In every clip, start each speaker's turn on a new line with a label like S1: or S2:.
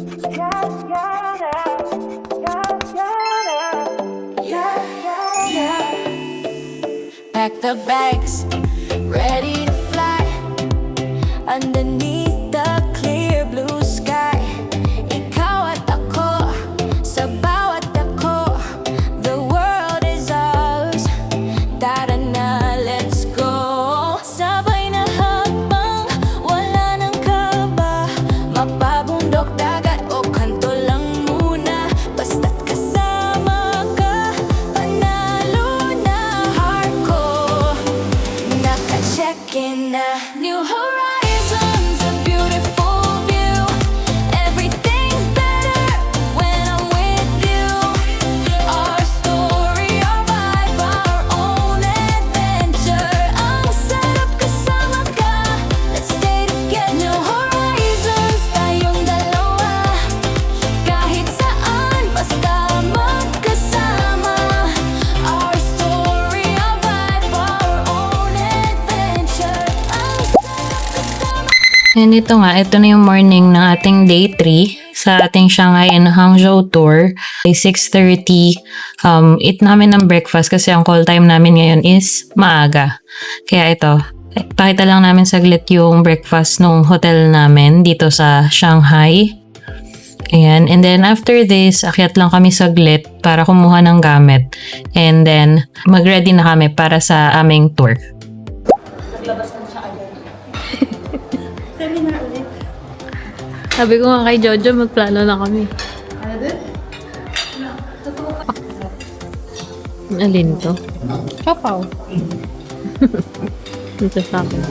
S1: Pack the bags, ready to fly underneath the clear blue sky. Ikaw at ako sa bawat dako. The world is ours. Tara na, let's go. Sabay na habang wala nang kaba. Mapabundok, dagat o kanto lang muna. Basta't kasama ka, panalo na. Heart ko naka-check-in na. New horizons, a beautiful view. Everything's better when I'm with you. Our story, our vibe, our own adventure. Ang sarap kasama ka, let's stay together. New horizons, tayong dalawa. Kahit saan, basta magkasama. Our story, our vibe, our own adventure. Ang sarap kasama.
S2: And ito nga, ito na yung morning ng ating day 3 sa ating Shanghai and Hangzhou tour. Ay 6:30, eat namin ng breakfast kasi ang call time namin ngayon is maaga. Kaya ito, pakita lang namin saglit yung breakfast nung hotel namin dito sa Shanghai. Ayan, and then after this, akyat lang kami saglit para kumuha ng gamit. And then, mag-ready na kami para sa aming tour. Sabi ko nga kay Jojo, magplano na kami. Alin to? Chopaw. Ito sa akin.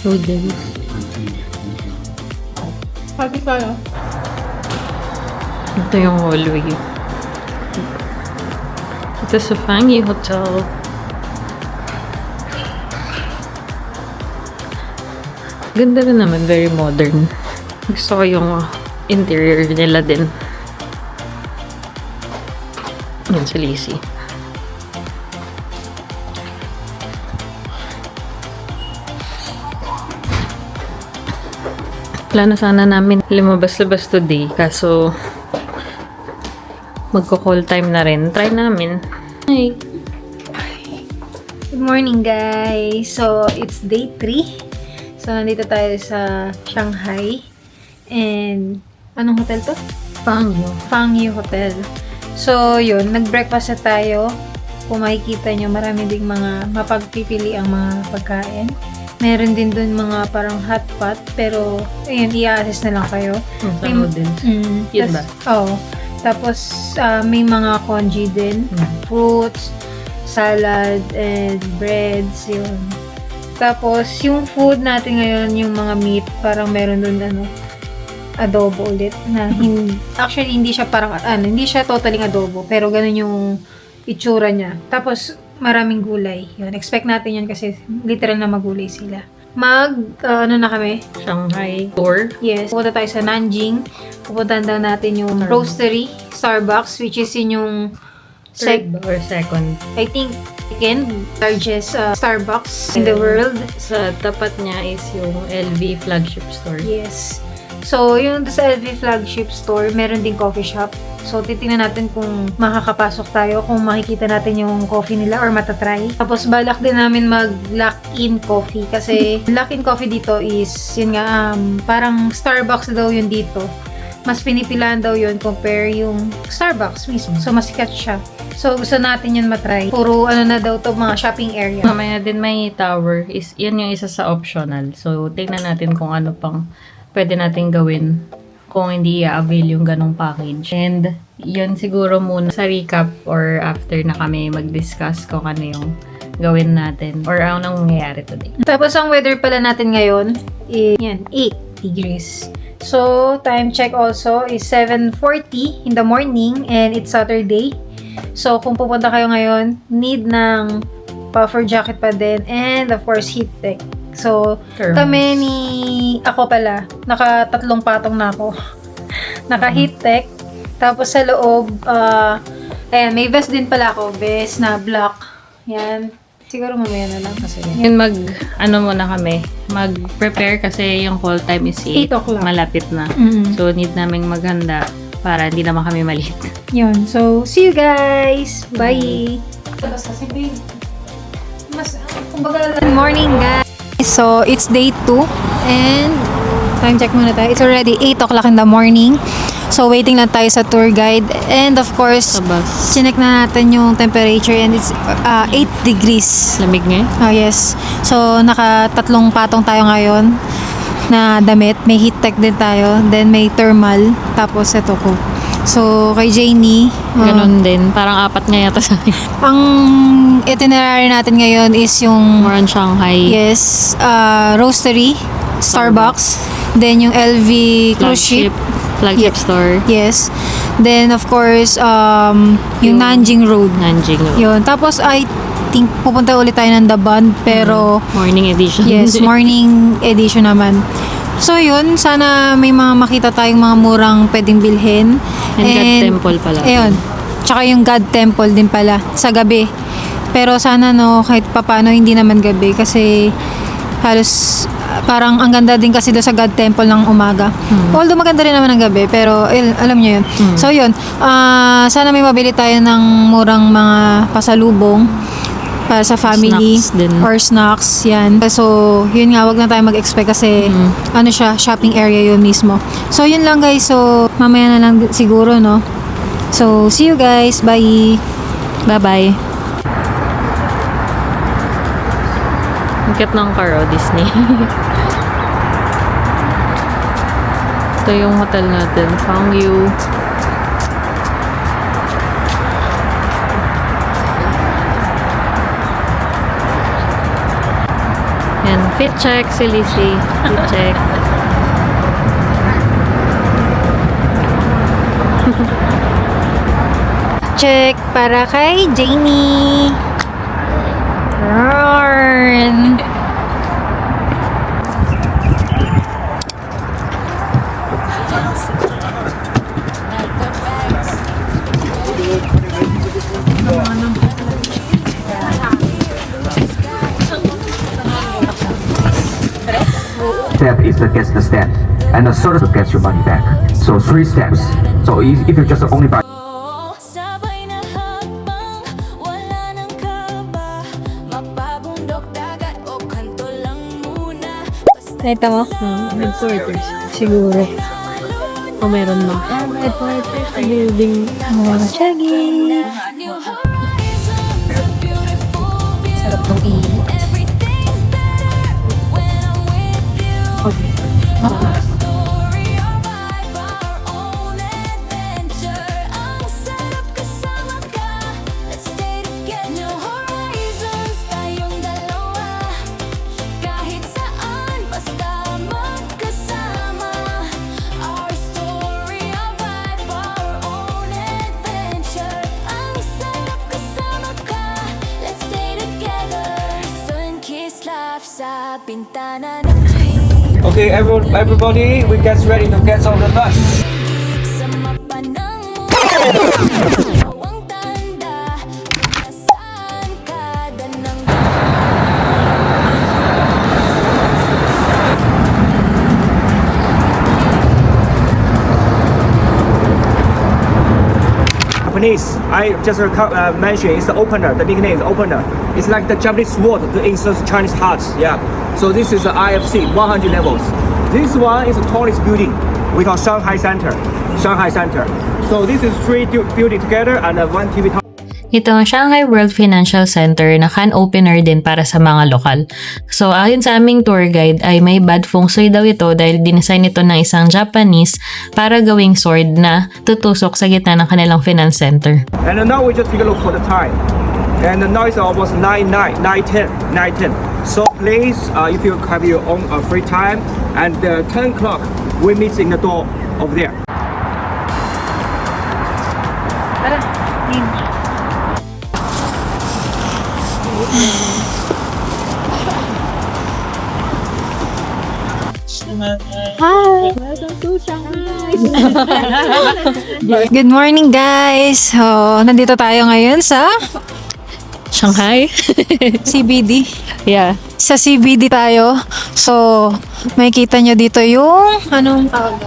S2: Noodles.
S3: Pagi tayo.
S2: Ito yung hallway. Ito sa Fangyi Hotel. Ganda rin naman, very modern. Gusto ko yung interior nila din. Yan si Lacey. Plano sana namin lumabas-labas today, kaso magko-call time na rin. Try namin. Hi!
S3: Good morning, guys. So, it's day 3. So, nandito tayo sa Shanghai. And, anong hotel to?
S2: Fangyi.
S3: Fangyi Hotel. So, yun. Nag-breakfast na tayo. Kung makikita nyo, marami ding mga mapagpipili ang mga pagkain. Meron din dun mga parang hot pot. Pero, ayun, i-assess na lang kayo.
S2: Sa noodles. Yun ba?
S3: Oo. Tapos, may mga congee din. Fruits, salad, and breads. Yun. Tapos, yung food natin ngayon, yung mga meat, parang meron dun, adobo ulit. Na actually, hindi siya parang, hindi siya totaling adobo. Pero ganun yung itsura niya. Tapos, maraming gulay. Yun, expect natin yan kasi literal na magulay sila. Na kami?
S2: Shanghai tour.
S3: Yes. Pupunta tayo sa Nanjing. Pupuntahan daw natin yung roastery, Starbucks, which is yun yung
S2: Third or second.
S3: I think largest Starbucks in the world.
S2: Sa tapat niya is yung LV flagship store.
S3: Yes. So, yung sa LV flagship store, meron din coffee shop. So, titingnan natin kung makakapasok tayo, kung makikita natin yung coffee nila or matatry. Tapos, balak din namin mag-lock-in coffee kasi lock-in coffee dito is, yun nga, parang Starbucks daw yun dito. Mas pinipilaan daw yun compare yung Starbucks mismo. So, mas sikat siya. So, gusto natin yun matry. Puro na daw to mga shopping area.
S2: Mamaya din may tower. Yan yung isa sa optional. So, tingnan natin kung ano pang pwede natin gawin kung hindi i-avail yung ganong package. And, yun siguro muna sa recap or after na kami mag-discuss kung ano yung gawin natin or anong mangyayari today.
S3: Tapos, ang weather pala natin ngayon is, 8 degrees. So, time check also is 7:40 in the morning and it's Saturday. So, kung pupunta kayo ngayon, need ng puffer jacket pa din and of course, heat tech. So, kami ako pala, naka-3 patong na ako. Naka-heat tech. Tapos sa loob, ayan, may vest din pala ako. Vest na black. Yan. Siguro mamaya na lang kasi.
S2: Yun muna kami, mag-prepare kasi yung call time is 8
S3: 8 o'clock.
S2: malapit na. So, need naming maghanda para hindi naman kami malate.
S3: Yun. So, see you guys! Bye! Good morning, guys! So, it's day 2 and time check muna tayo. It's already 8 o'clock in the morning. So, waiting lang tayo sa tour guide. And of course,
S2: Sa bus.
S3: chinek na natin yung temperature and it's 8 degrees.
S2: Lamig ngayon?
S3: Oh, yes. So, naka-3 patong tayo ngayon na damit. May heat tech din tayo. Then, may thermal. Tapos, ito ko. So, kay Janie,
S2: Ganun din. Parang 4 nga yata sa akin.
S3: ang itinerary natin ngayon is yung,
S2: More on Shanghai.
S3: yes, Roastery, Starbucks, then yung LV cruise ship.
S2: Flagship
S3: Yeah.
S2: store.
S3: Yes. Then, of course, yung Nanjing Road.
S2: Nanjing.
S3: Yun. Tapos, I think, pupunta ulit tayo ng Daban, pero,
S2: Morning edition.
S3: yes, morning edition naman. So, yun. Sana may mga makita tayong mga murang pwedeng bilhin.
S2: And God Temple pala.
S3: Ayun. Tsaka yung God Temple din pala sa gabi. Pero sana no, kahit papano hindi naman gabi kasi halos parang ang ganda din kasi doon sa God Temple ng umaga. Although maganda rin naman ng gabi, pero alam niyo yun. So yun, sana may mabili tayo ng murang mga pasalubong para sa family
S2: Snacks din.
S3: or snacks, yan. So, yun nga, wag na tayo mag-expect kasi ano siya, shopping area yun mismo. So, yun lang guys. So, mamaya na lang siguro, no? So, see you guys. Bye!
S2: Bye-bye. Ang cute ng car, oh, Disney. Ito yung hotel natin. Fangyu. Yan. Fit check si Lizzie. Fit check.
S3: Check para kay Janie. Run.
S4: Step is against the step, and the third gets your money back. So 3 steps. So if you just only buy
S1: Sabay na habang wala nang kaba, mapabundok dagat o kanto lang muna.
S3: Nakita mo?
S2: Headquarters.
S3: Siguro.
S2: O meron na.
S3: Headquarters. Building. Chagi.
S1: New horizons, a beautiful view.
S3: Sarap ng ihi.
S1: Everything's better when I'm with you. Our story, our vibe, our own adventure. Ang sarap kasama ka. Let's stay together. New horizons, tayong dalawa. Kahit saan, basta magkasama. Our story, our vibe, our own adventure. Ang sarap kasama ka. Let's stay together. Sun-kissed laugh sa bintana ng jeep.
S5: Okay, everybody, we get ready to get on the bus.
S1: Sa mapa ng mundo, ang tanda, nasaan kada ng
S5: Japanese, I just mentioned, it's the opener, the nickname is opener. It's like the Japanese sword to insert Chinese hearts, yeah. So this is the IFC, 100 levels. This one is the tallest building. We call Shanghai Center. Shanghai Center. So this is 3 buildings together and 1 TV tower.
S2: Ito ang Shanghai World Financial Center na can opener din para sa mga lokal. So ayon sa aming tour guide ay may bad feng shui daw ito dahil dinesign ito ng isang Japanese para gawing sword na tutusok sa gitna ng kanilang finance center.
S5: And now we just take a look for the time. And now it's almost 9:10. So please, if you have your own free time, and 10 o'clock, we meet in the door over there.
S3: Tara. Yun. Hi! Welcome to Shanghai! Good morning guys! So, nandito tayo ngayon sa
S2: Shanghai?
S3: CBD.
S2: Yeah.
S3: Sa CBD tayo. So, makikita nyo dito yung, anong tawag?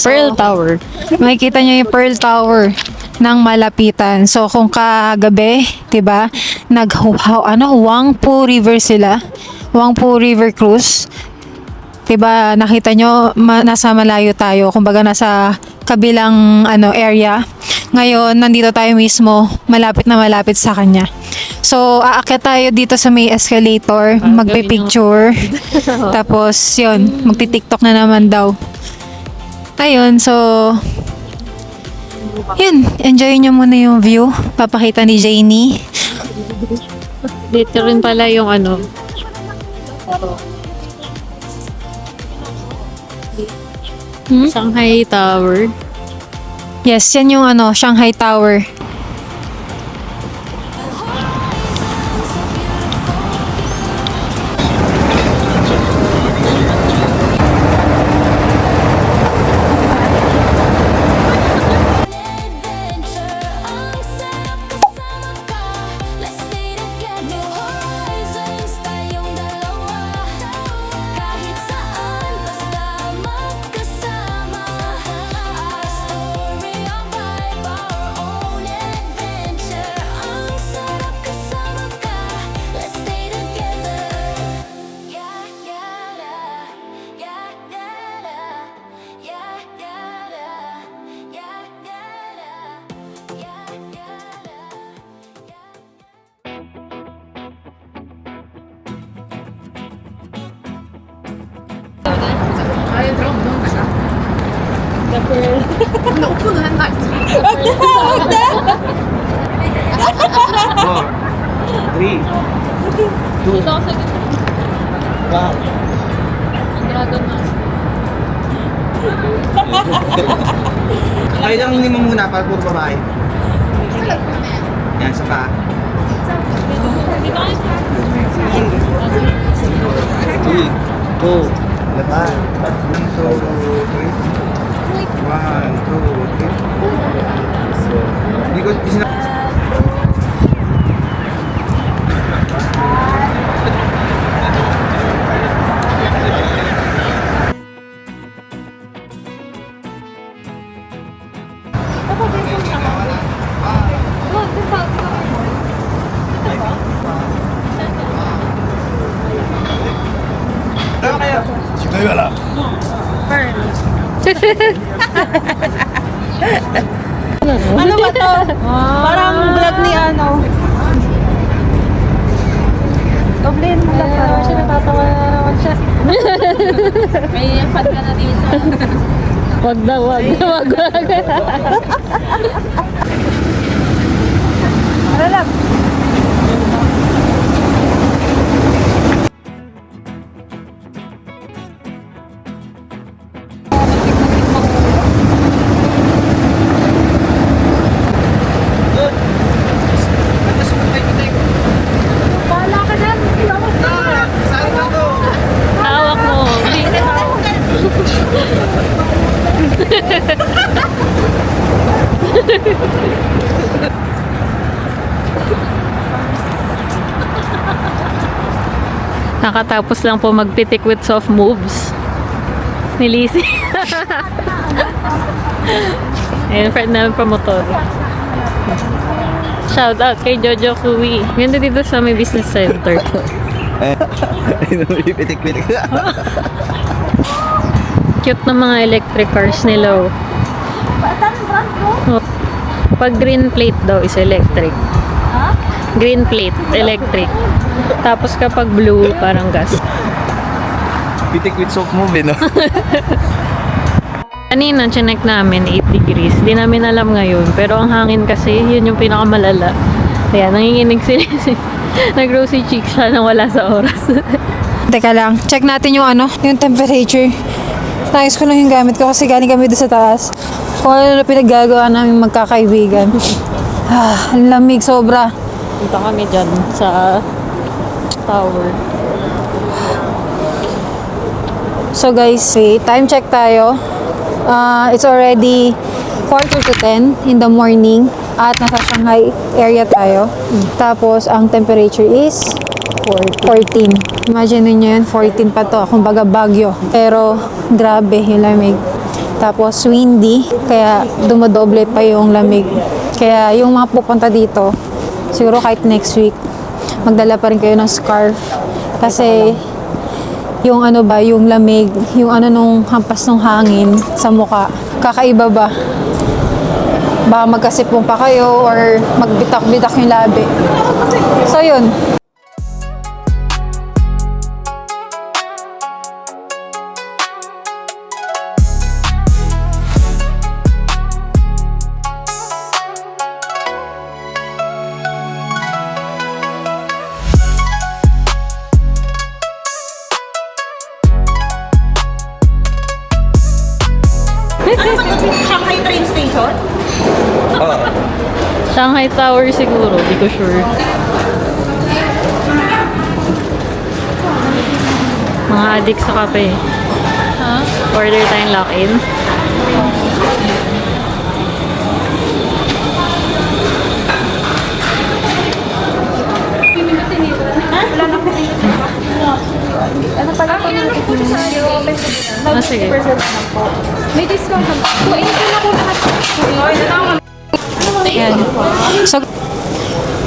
S2: Pearl Tower.
S3: Makikita nyo yung Pearl Tower ng malapitan. So, kung kagabi, 'di ba? Huangpu River sila. Huangpu River Cruise. 'Di ba? Nakita nyo, nasa malayo tayo. Kumbaga nasa kabilang area. Ngayon, nandito tayo mismo, malapit na malapit sa kanya. So, aakyat tayo dito sa may escalator, magpe-picture. Tapos, yun, magti-TikTok na naman daw. Ayun, so, yun, enjoy nyo muna yung view. Papakita ni Janie.
S2: Dito rin pala yung ano. Shanghai Tower.
S3: Yes, yan yung Shanghai Tower.
S1: Adventure, ang sarap kasama ka. Let's stay together. New horizons, tayong dalawa. Kahit saan, basta magkasama. Our story, our vibe, our own adventure. Ang sarap kasama ka. Let's stay together. Yeah, yeah, yeah. Yeah, yeah, yeah. Yeah, yeah, yeah. Yeah, yeah, yeah. Yeah, yeah, yeah.
S5: Four, three, two, wow.
S6: Kayo lang lima muna para puro babae. Yan, sa pa. Three, two, laban. 1, 2, 3. 1, 2, 3. Hindi ko
S7: Ano ba to? Parang vlog ni ano. Doblehin mo lang parang. Siya natatawa na naman siya. May fan ka na dito.
S2: Wag daw, wag.
S7: Ano lang?
S3: Bahala ka dyan.
S2: Hawak mo. Nakatapos lang po magpitik with soft moves ni Lizzie. Ayun, friend namin promotor. Shout out kay Jojo Kui. Ganda dito sa may business center.
S6: pitik-pitik.
S2: Cute na mga electric cars nila. Oh. Oh. Pag green plate daw is electric. Green plate, electric. Tapos kapag blue, parang gas.
S6: Pitik with soft move, no?
S2: Kanina, chinek namin 8 degrees. Di namin alam ngayon. Pero ang hangin kasi, yun yung pinakamalala. Kaya nanginginig si nag-rosy cheek siya nang wala sa oras.
S3: Teka lang, check natin yung yung temperature. Nais ko lang yung gamit ko kasi galing kami doon sa taas. Kung ano na pinaggagawa namin magkakaibigan. Ang lamig sobra.
S2: Punta kami dyan sa tower.
S3: So guys, time check tayo. It's already 9:45 in the morning. At nasa Shanghai area tayo. Tapos, ang temperature is 14. Imagine niyo yun, 14 pa to. Kumbaga bagyo. Pero, grabe yung lamig. Tapos, windy. Kaya, dumodoble pa yung lamig. Kaya, yung mga pupunta dito, siguro kahit next week, magdala pa rin kayo ng scarf. Kasi, yung ano ba, yung lamig, yung ano nung hampas ng hangin sa muka, kakaiba ba? Baka magkasipong pa kayo or magbitak-bitak yung labi. So yun.
S6: Shanghai train station?
S2: Shanghai Tower siguro, di ko sure. Mga addict sa kape. Order tayong lock-in. Ah, sige.
S7: May discount na po. Kuhain ko na po lahat.
S3: Yan.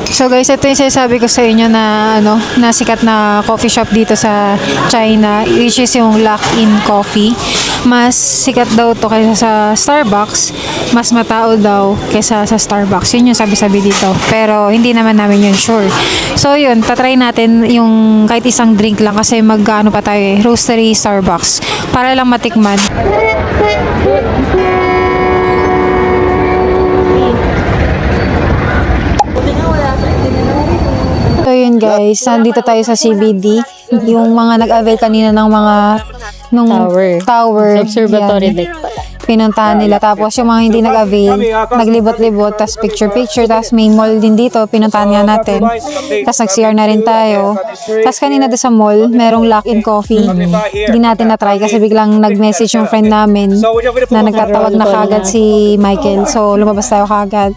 S3: So guys, ito yung sinasabi ko sa inyo na ano, na sikat na coffee shop dito sa China, which is yung Lock-in Coffee. Mas sikat daw to kaysa sa Starbucks, mas matao daw kaysa sa Starbucks. Yun yung sabi-sabi dito. Pero hindi naman namin yun sure. So yun, tatry natin yung kahit isang drink lang kasi mag-ano pa tayo eh, roastery Starbucks. Para lang matikman. So yun guys, nandito tayo sa CBD. Yung mga nag-avail kanina ng mga nung tower
S2: Observatory
S3: yan,
S2: deck pala.
S3: pinuntahan nila. Tapos yung mga hindi nag-avail, naglibot-libot, tapos picture-picture, tapos may mall din dito, pinuntahan nga natin. Tapos nag-CR na rin tayo. Tapos kanina doon sa mall, merong lock-in coffee. Hindi natin na-try kasi biglang nag-message yung friend namin na nagtatawag na kagad si Michael. So lumabas tayo kagad.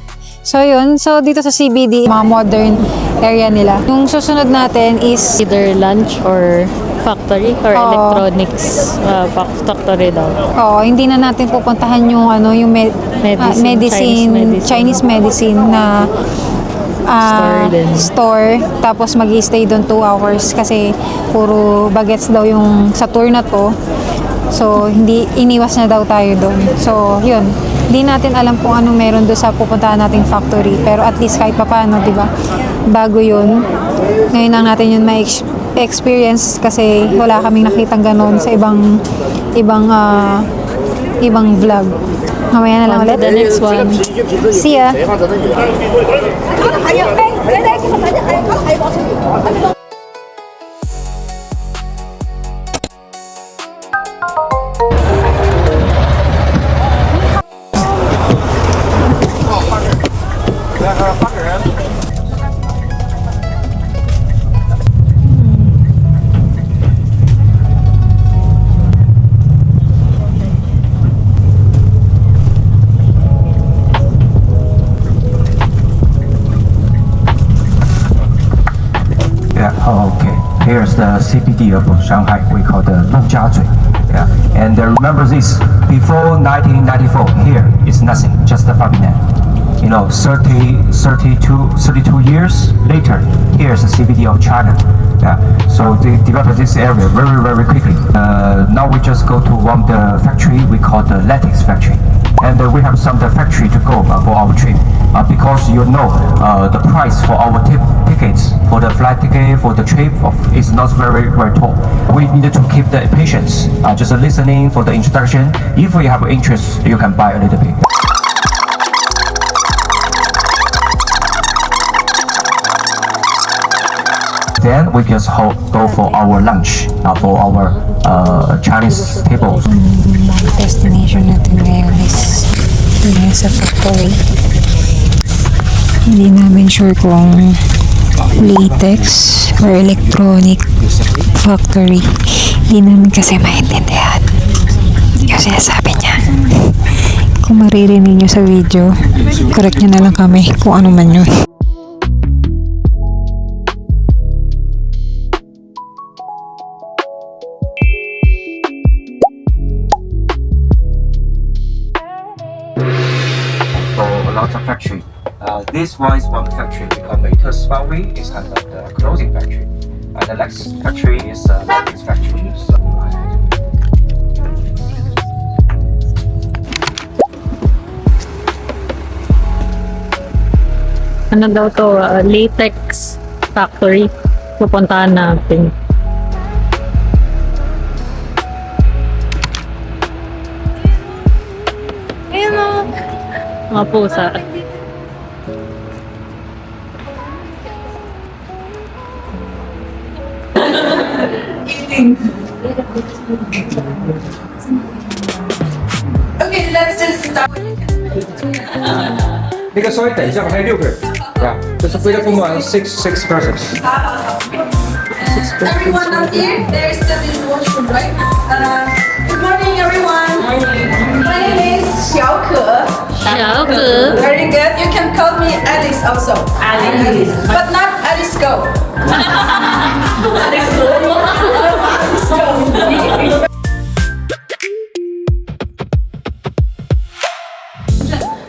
S3: So yun, so dito sa CBD, mga modern area nila. Yung susunod natin is
S2: Either lunch or factory or electronics factory daw.
S3: hindi na natin pupuntahan yung ano, yung Chinese medicine na
S2: Store din.
S3: store. Tapos mag-stay doon 2 hours kasi puro bagets daw yung sa tour na to. So, hindi iniwas na daw tayo doon. So, yun. Hindi natin alam kung anong meron doon sa pupuntahan nating factory. Pero at least kahit pa paano, di ba? Bago yun. Ngayon lang natin yun experience kasi wala kaming nakitang ganon sa ibang vlog. Mamaya na lang
S2: On to
S3: ulit.
S2: the next one.
S3: See ya!
S4: Yeah, oh, okay. Here's the CBD of Shanghai. We call the Lujiazui. Yeah, and remember this, before 1994, here is nothing, just the farmland. You know, 32 years later, here's the CBD of China. Yeah, so they developed this area very, very quickly. Now we just go to one of the factory we call the latex factory. And we have some factory to go for our trip because you know the price for our tickets for the flight ticket for the trip is not very tall. We need to keep the patience, just listening for the introduction. If you have interest, you can buy a little bit. Then we just go for our lunch for our Chinese tables.
S3: Destination natin ngayon is sa factory. Hindi namin sure kung latex or electronic factory. Hindi namin kasi maintindihan. Kasi sinasabi niya
S8: Kung maririnig nyo sa video, correct nyo na lang kami kung ano man yun.
S4: For lots of factory. This one is one factory because Latest Foundry is kind of the clothing factory. And the next factory is Leggings factory. So,
S2: Ano daw to? Latex factory. Pupuntahan natin. Ayun o. Mga pusa.
S9: Okay, let's just start.
S5: 那个稍微等一下，我还有6个人，呀，这是为了供完six persons。
S9: Everyone up here, there's the washroom, right? Good morning, everyone. My name is Xiaoke.
S2: 小可
S9: Very good. You can call me Alice also. Alice. But not Alice Go.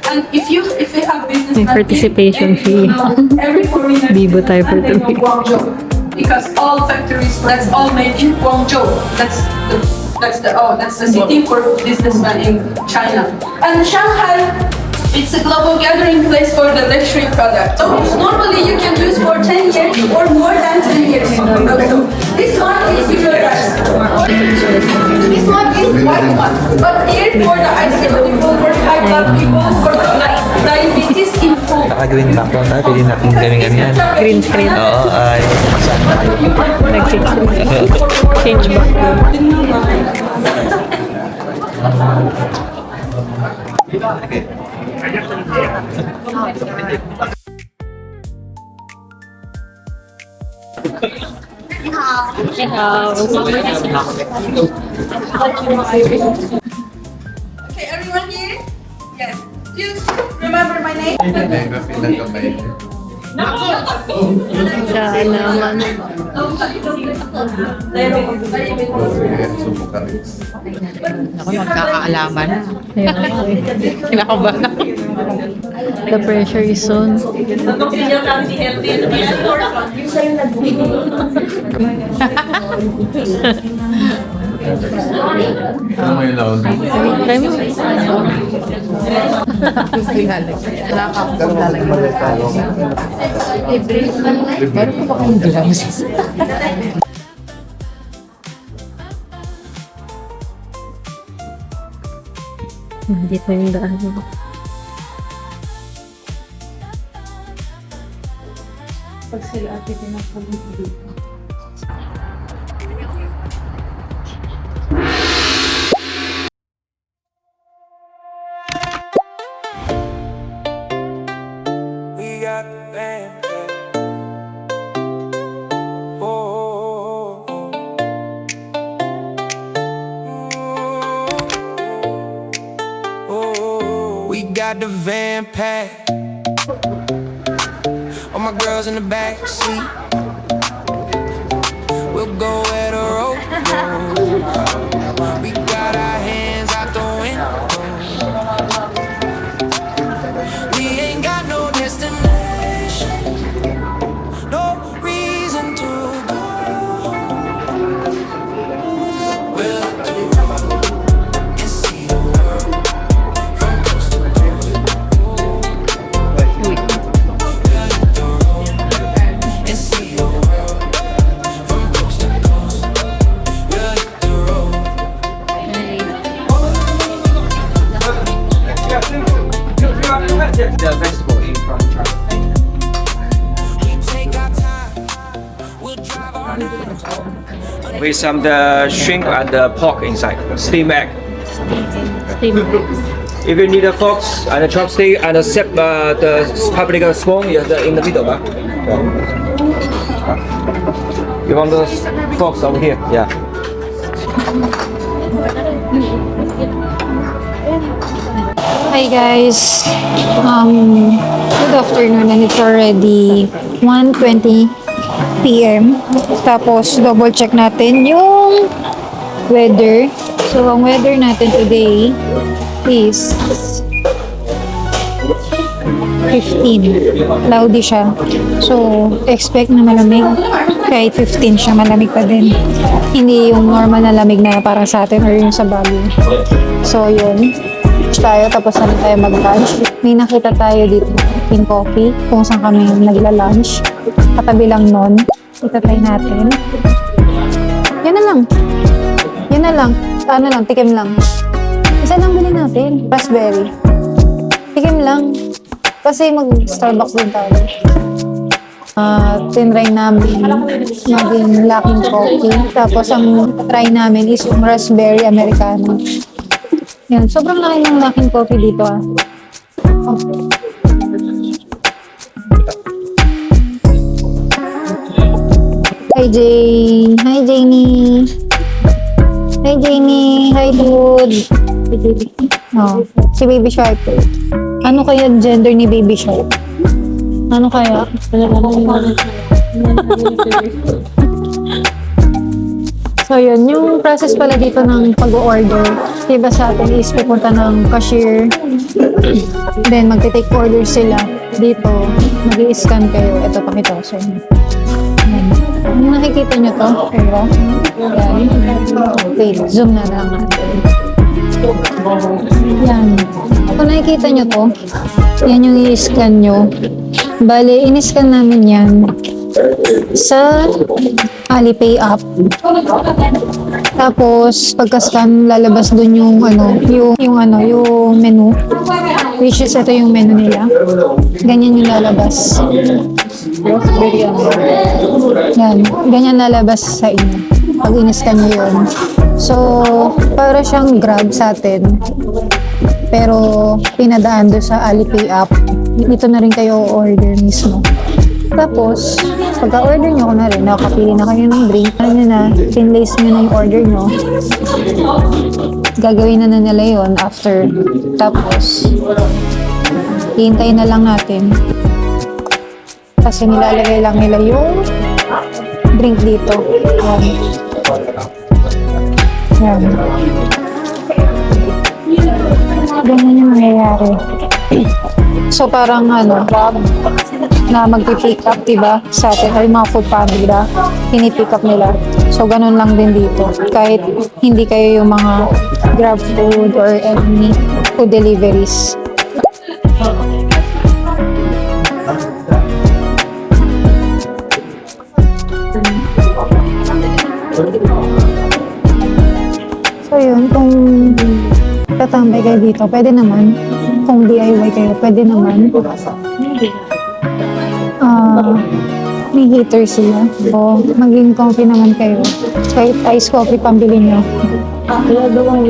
S9: And if you have business,
S2: May participation fee.
S9: every foreigner
S2: Bibo tayo for
S9: and they know
S2: today.
S9: Guangzhou, because all factories, that's all made in Guangzhou. That's the city for businessmen in China. And Shanghai, it's a global gathering place for the luxury product. So normally you can use for 10 years or more than 10 years. This one is bigger rice. This one is white one. But here for the ICU people, for high blood people, for the diabetes info.
S6: Nakagawin background tayo, pwede natin gawin ganyan.
S2: Green screen.
S6: Oo, ay.
S2: Change back.
S9: Okay, everyone here? Yes. Please remember my name.
S7: Ako, magkakaalaman. Kinakabahan ako.
S2: The pressure is on.
S7: Meron ko ba kong gloves?
S2: Dito yung daan.
S10: We got the band back. Oh, we got the van packed. All my girls in the back seat. We'll go where the road goes. We got our hands out the window. We ain't got no destination, no reason to go. We'll hit the road and see the world from coast to coast. We'll hit the road and see the world from coast to coast. We'll hit the road.
S5: The vegetable in from China.
S10: We take our time. We'll drive our
S5: With some the shrimp and the pork inside, steamed egg. If you need a fork and a chopstick and a the paprika spoon, you have in the middle. You want the forks over here? Yeah.
S8: Hi guys. Good afternoon and it's already 1:20 p.m. Tapos double check natin yung weather. So ang weather natin today is 15. Cloudy siya. So expect na malamig. Kahit 15 siya, malamig pa din. Hindi yung normal na lamig na para sa atin or yung sa Baguio. So yun. Tayo, tapos na rin tayo mag-lunch. May nakita tayo dito in coffee kung saan kami nagla-lunch. Katabi lang nun. Ito try natin. Yan na lang. Yan na lang. Ano lang, tikim lang. Isa lang bilhin natin. Raspberry. Tikim lang. Kasi mag-Starbucks din tayo. Tinry namin maging lacking coffee. Tapos ang try namin is yung raspberry americano. Yan, sobrang laki ng lacking coffee dito ah. Hi Jay! Hi Janie! Hi Janie! Hi dude! Oh, si Baby Shark. Ano kaya gender ni Baby Shark? Ano kaya? So yun, yung process pala dito ng pag-order, diba sa atin is pupunta ng cashier, then magte-take order sila. Dito, mag-i-scan kayo. Ito, pakita ko sa inyo. Yan. Nakikita nyo to? Pero, yan. Wait, zoom na lang natin. Yan. Kung nakikita nyo to, yan yung i-scan nyo. Bale, in-scan namin yan sa Alipay app. Tapos, pagka-scan, lalabas dun yung yung menu. Which is, ito yung menu nila. Ganyan yung lalabas. Yan. Ganyan lalabas sa inyo. Pag in-scan nyo yun. So, para siyang Grab sa atin. Pero, pinadaan doon sa Alipay app. Dito na rin kayo order mismo. Tapos, pagka-order nyo, kunwari, nakapili na kayo ng drink, ano na, pinlace nyo na yung order nyo. Gagawin na nila yon after. Tapos, hihintayin na lang natin. Kasi nilalagay lang nila yung drink dito. Yan. Yan. Ganyan yung nangyayari. So, parang Grab na magpipick up, diba? Sa atin, or mga food panda, diba? Pinipick up nila. So, ganun lang din dito. Kahit hindi kayo yung mga Grab food or any food deliveries. So, yun. Kung tatambay kayo dito, pwede naman. Kung DIY kayo, pwede naman. May heater sila. O, maging comfy naman kayo. Kahit ice coffee pambili nyo.
S7: Kaya daw ang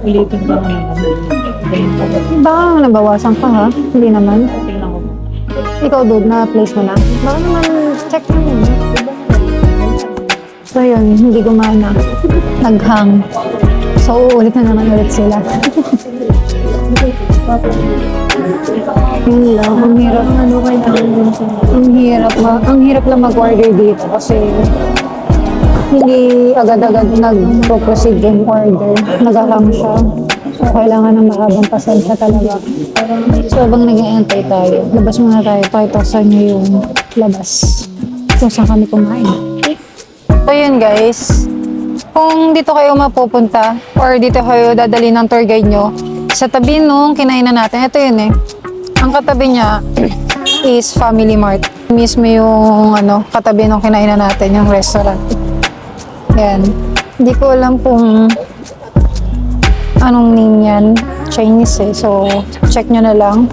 S7: ulitin pa naman.
S8: Baka nabawasan pa ha? Hindi naman. Ikaw, dude, na-place mo na. Baka naman, check mo yun. So yun, hindi gumana. Nag-hang. So, uulit na naman ulit sila. Yun lang, ang hirap. Ang hirap lang mag-order dito kasi hindi agad-agad nag-proceed yung order. Nag-hang siya. So, kailangan ng mahabang pasensya talaga. So, habang nag-aantay tayo, labas muna tayo. Pakita sa inyo yung labas. Kung saan kami kumain. So, yun guys. Kung dito kayo mapupunta or dito kayo dadali ng tour guide nyo, sa tabi nung kinainan natin, ito yun eh. Ang katabi niya is Family Mart. Mismo yung katabi nung kinainan natin, yung restaurant. Yan. Hindi ko alam kung anong name yan. Chinese eh. So, check nyo na lang.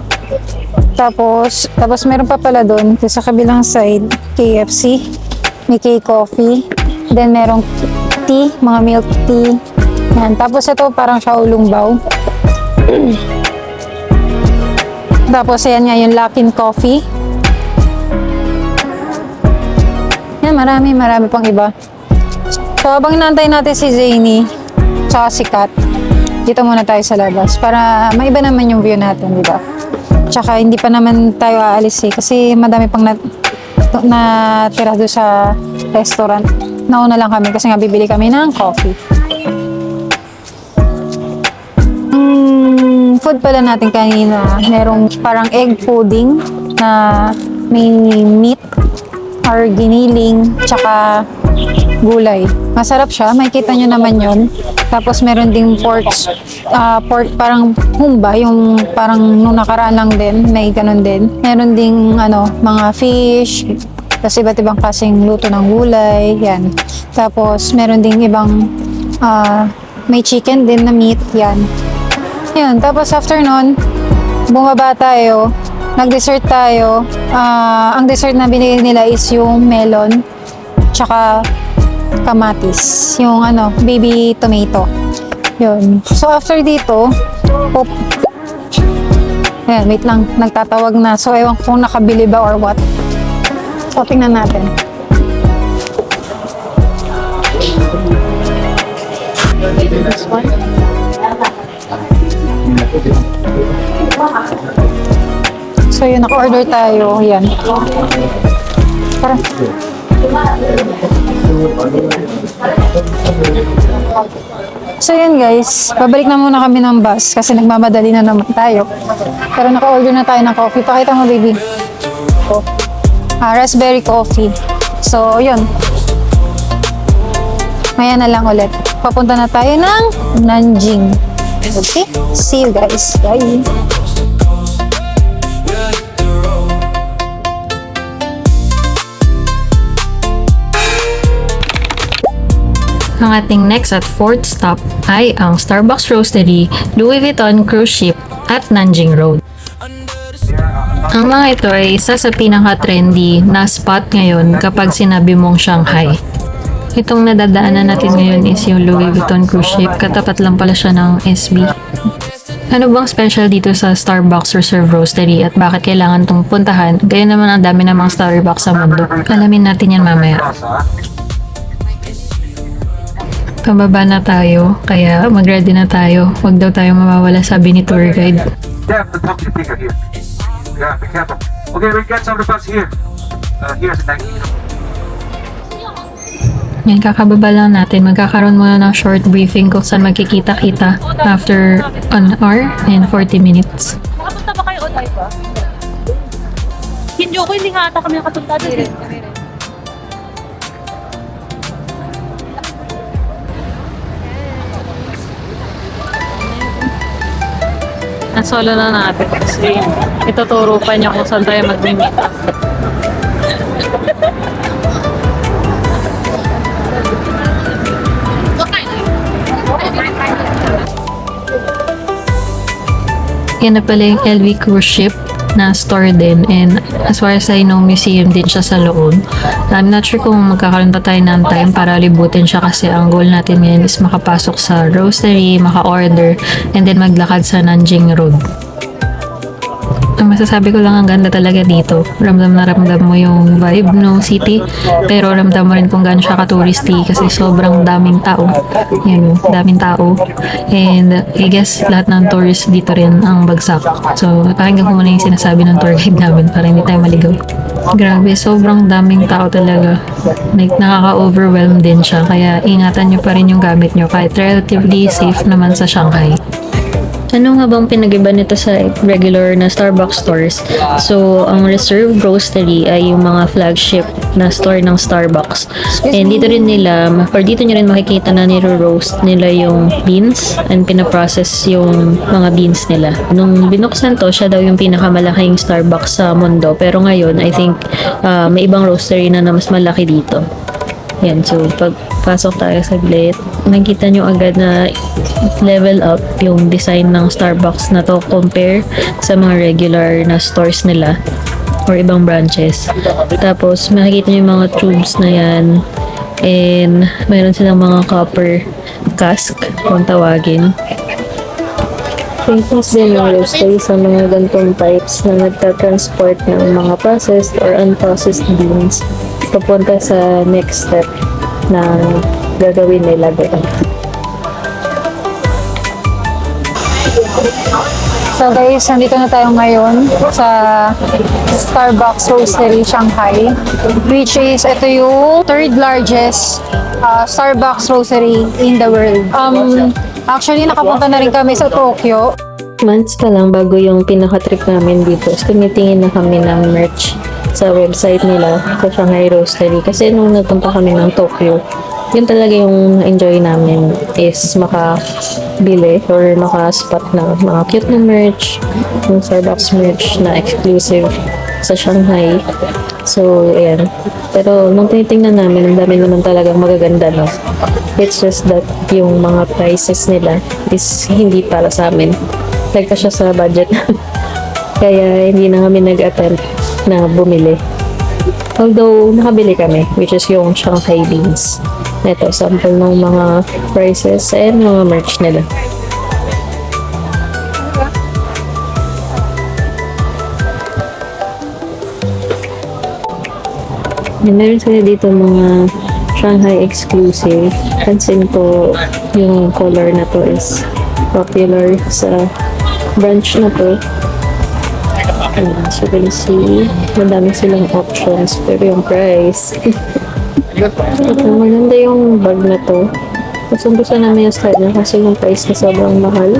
S8: Tapos meron pa pala doon sa kabilang side, KFC. May K-Coffee. Then, merong tea, mga milk tea. Yan. Tapos ito parang Shaolong Bao. Tapos ayan nga yung Luckin Coffee. Yan, marami pang iba. So habang inaantay natin si Zany tsaka si Kat, dito muna tayo sa labas para maiba naman yung view natin, di ba? Tsaka hindi pa naman tayo aalis kasi madami pang natira doon sa restaurant. Nauna lang kami kasi nga bibili kami ng coffee. Food pala natin kanina, merong parang egg pudding na may meat or giniling tsaka gulay. Masarap siya, makikita nyo naman yun. Tapos meron ding pork parang humba, yung parang nung nakaraan lang din, may ganun din. Meron ding mga fish, tapos iba't ibang klaseng luto ng gulay, yan. Tapos meron ding ibang may chicken din na meat, yan. Yun, tapos after nun, bumaba tayo, nag-dessert tayo. Ang dessert na binigay nila is yung melon, tsaka kamatis, yung baby tomato. Yun. So after dito, ayan, wait lang, nagtatawag na. So ewan ko kung nakabili ba or what. So tingnan natin. This one. So yun, naka-order tayo. Yan. Tara. So yun guys, babalik na muna kami ng bus kasi nagmamadali na naman tayo. Pero naka-order na tayo ng coffee. Pakita mo, baby. Raspberry coffee. So yun. Maya na lang ulit. Papunta na tayo ng Nanjing. Okay? See you guys. Bye!
S2: Ang ating next at fourth stop ay ang Starbucks Roastery, Louis Vuitton Cruise Ship at Nanjing Road. Ang mga ito ay isa sa pinaka-trendy na spot ngayon kapag sinabi mong Shanghai. Itong nadadaanan natin ngayon is yung Louis Vuitton Cruise Ship. Katapat lang pala siya ng SB. Ano bang special dito sa Starbucks Reserve Roastery at bakit kailangan itong puntahan? Gaya naman ang dami namang Starbucks sa mundo. Alamin natin yan mamaya. Pababa na tayo, kaya mag-ready na tayo. Huwag daw tayo mawawala, sabi ni tour guide.
S4: Yeah, the top is bigger here. Yeah, be careful. Okay, we get some of the bus here. Here's the
S2: Yan, kakababa lang natin. Magkakaroon muna ng short briefing kung saan magkikita-kita after an hour and 40 minutes.
S7: Nakapunta ba kayo o tayo ba? Hindi ko, hindi nga ata kami nakapunta doon.
S2: Solo na natin kasi ituturo pa niya kung saan tayo mag-meet up. Yan na pala yung LV Cruise Ship na store din, and as far as I know, museum din siya sa loob. I'm not sure kung magkakaroon pa tayo ng time para libutin siya kasi ang goal natin ngayon is makapasok sa roastery, maka-order, and then maglakad sa Nanjing Road. Ang masasabi ko lang, ang ganda talaga dito. Ramdam na ramdam mo yung vibe ng city, pero ramdam mo rin kung gaano siya ka-touristy kasi sobrang daming tao. Yan, daming tao. And I guess lahat ng tourists dito rin ang bagsak. So, pakinggan ko muna yung sinasabi ng tour guide namin para hindi tayo maligaw. Grabe, sobrang daming tao talaga. Like, nakaka-overwhelm din siya. Kaya ingatan nyo pa rin yung gamit nyo kahit relatively safe naman sa Shanghai. Ano nga bang pinag-iba nito sa regular na Starbucks stores? So, ang Reserve Roastery ay yung mga flagship na store ng Starbucks. And dito rin nila, or dito nyo rin makikita na niro-roast nila yung beans and pinaprocess yung mga beans nila. Nung binuksan to, siya daw yung pinakamalaking Starbucks sa mundo. Pero ngayon, I think may ibang roastery na mas malaki dito. Yan, so pagpasok tayo saglit, nakita nyo agad na level up yung design ng Starbucks na to compare sa mga regular na stores nila or ibang branches. Tapos makikita nyo yung mga tubes na yan, and mayroon silang mga copper cask kung tawagin. Famous din yung roastery sa mga gantong pipes na nagta-transport ng mga processed or unprocessed beans papunta sa next step na gagawin nila doon.
S8: So guys, nandito na tayo ngayon sa Starbucks Roastery Shanghai, which is ito yung third largest Starbucks Roastery in the world. Actually, nakapunta na rin kami sa Tokyo.
S2: Months pa lang bago yung pinaka-trip namin dito. So, tumitingin na kami ng merch sa website nila sa Shanghai Roastery. Kasi nung nagpunta kami ng Tokyo, yun talaga yung enjoy namin is makabili or makaspot ng mga cute na merch, yung Starbucks merch na exclusive sa Shanghai. So, ayan. Pero nung tinitingnan namin, ang dami naman talagang magaganda, no? It's just that yung mga prices nila is hindi para sa amin. Lagta siya sa budget. Kaya hindi na kami nag-attempt na bumili. Although, nakabili kami, which is yung Shanghai beans. Ito, sample ng mga prices and mga merch nila. And meron sila dito mga Shanghai exclusive. Pansin ko yung color na to is popular sa branch na to. So you can see, madami silang options pero yung price ito, maganda yung bag na to. Gusto namin yung style na kasi yung price na sobrang mahal.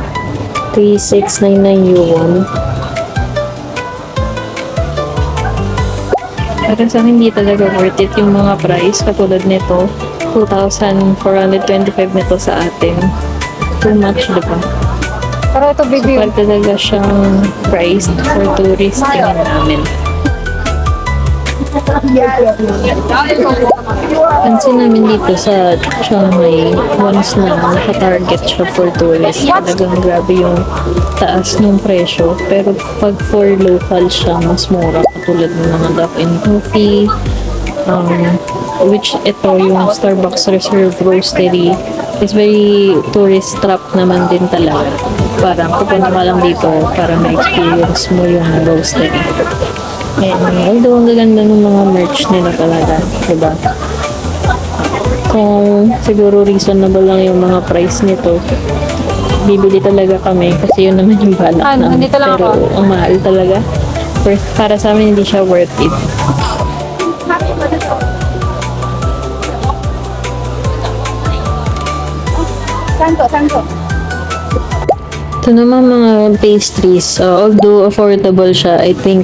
S2: 3,699 yuan. Para sa akin, hindi talaga worth it yung mga price. Katulad nito, 2,425 nito sa atin. Too much, diba?
S8: Pero ito, baby,
S2: Kapag talaga siyang priced for tourist, tingin namin. Pansin namin dito sa Shanghai, once na naka-target siya for tourist, talagang grabe yung taas ng presyo. Pero pag for local siya, mas mura. Katulad ng mga Duck and Coffee, which ito yung Starbucks Reserve Roastery is very tourist trap naman din talaga. Parang pupunta ka lang dito para ma-experience mo yung roastery. And although ang gaganda ng mga merch nila talaga, diba? Kung siguro reasonable lang yung mga price nito, bibili talaga kami kasi yun naman yung balak namin.
S8: nandito lang
S2: Pero
S8: ako.
S2: ang mahal talaga. Para sa amin, hindi siya worth it. Ito naman mga pastries, although affordable siya, I think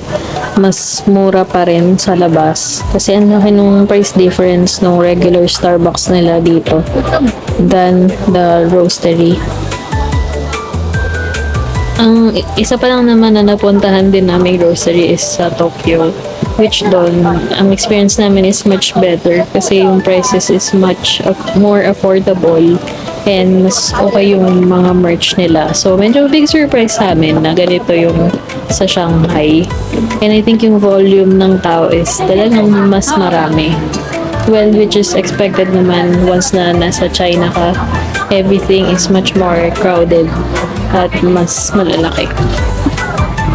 S2: mas mura pa rin sa labas. Kasi ang laki nung price difference nung regular Starbucks nila dito than the roastery. Ang isa pa lang naman na napuntahan din namin grocery is sa Tokyo, which doon ang experience namin is much better kasi yung prices is much more affordable and mas okay yung mga merch nila. So medyo big surprise sa amin na ganito yung sa Shanghai. And I think yung volume ng tao is talagang mas marami. Well, which is expected naman once na nasa China ka, everything is much more crowded at mas malalaki.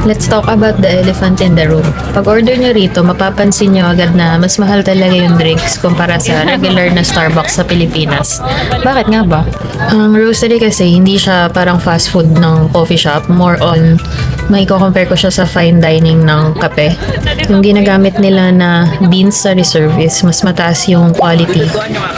S2: Let's talk about the elephant in the room. Pag order nyo rito, mapapansin nyo agad na mas mahal talaga yung drinks kumpara sa regular na Starbucks sa Pilipinas. Bakit nga ba? Ang roastery kasi hindi siya parang fast food ng coffee shop. More on, may compare ko siya sa fine dining ng kape. Yung ginagamit nila na beans sa reserve is mas mataas yung quality.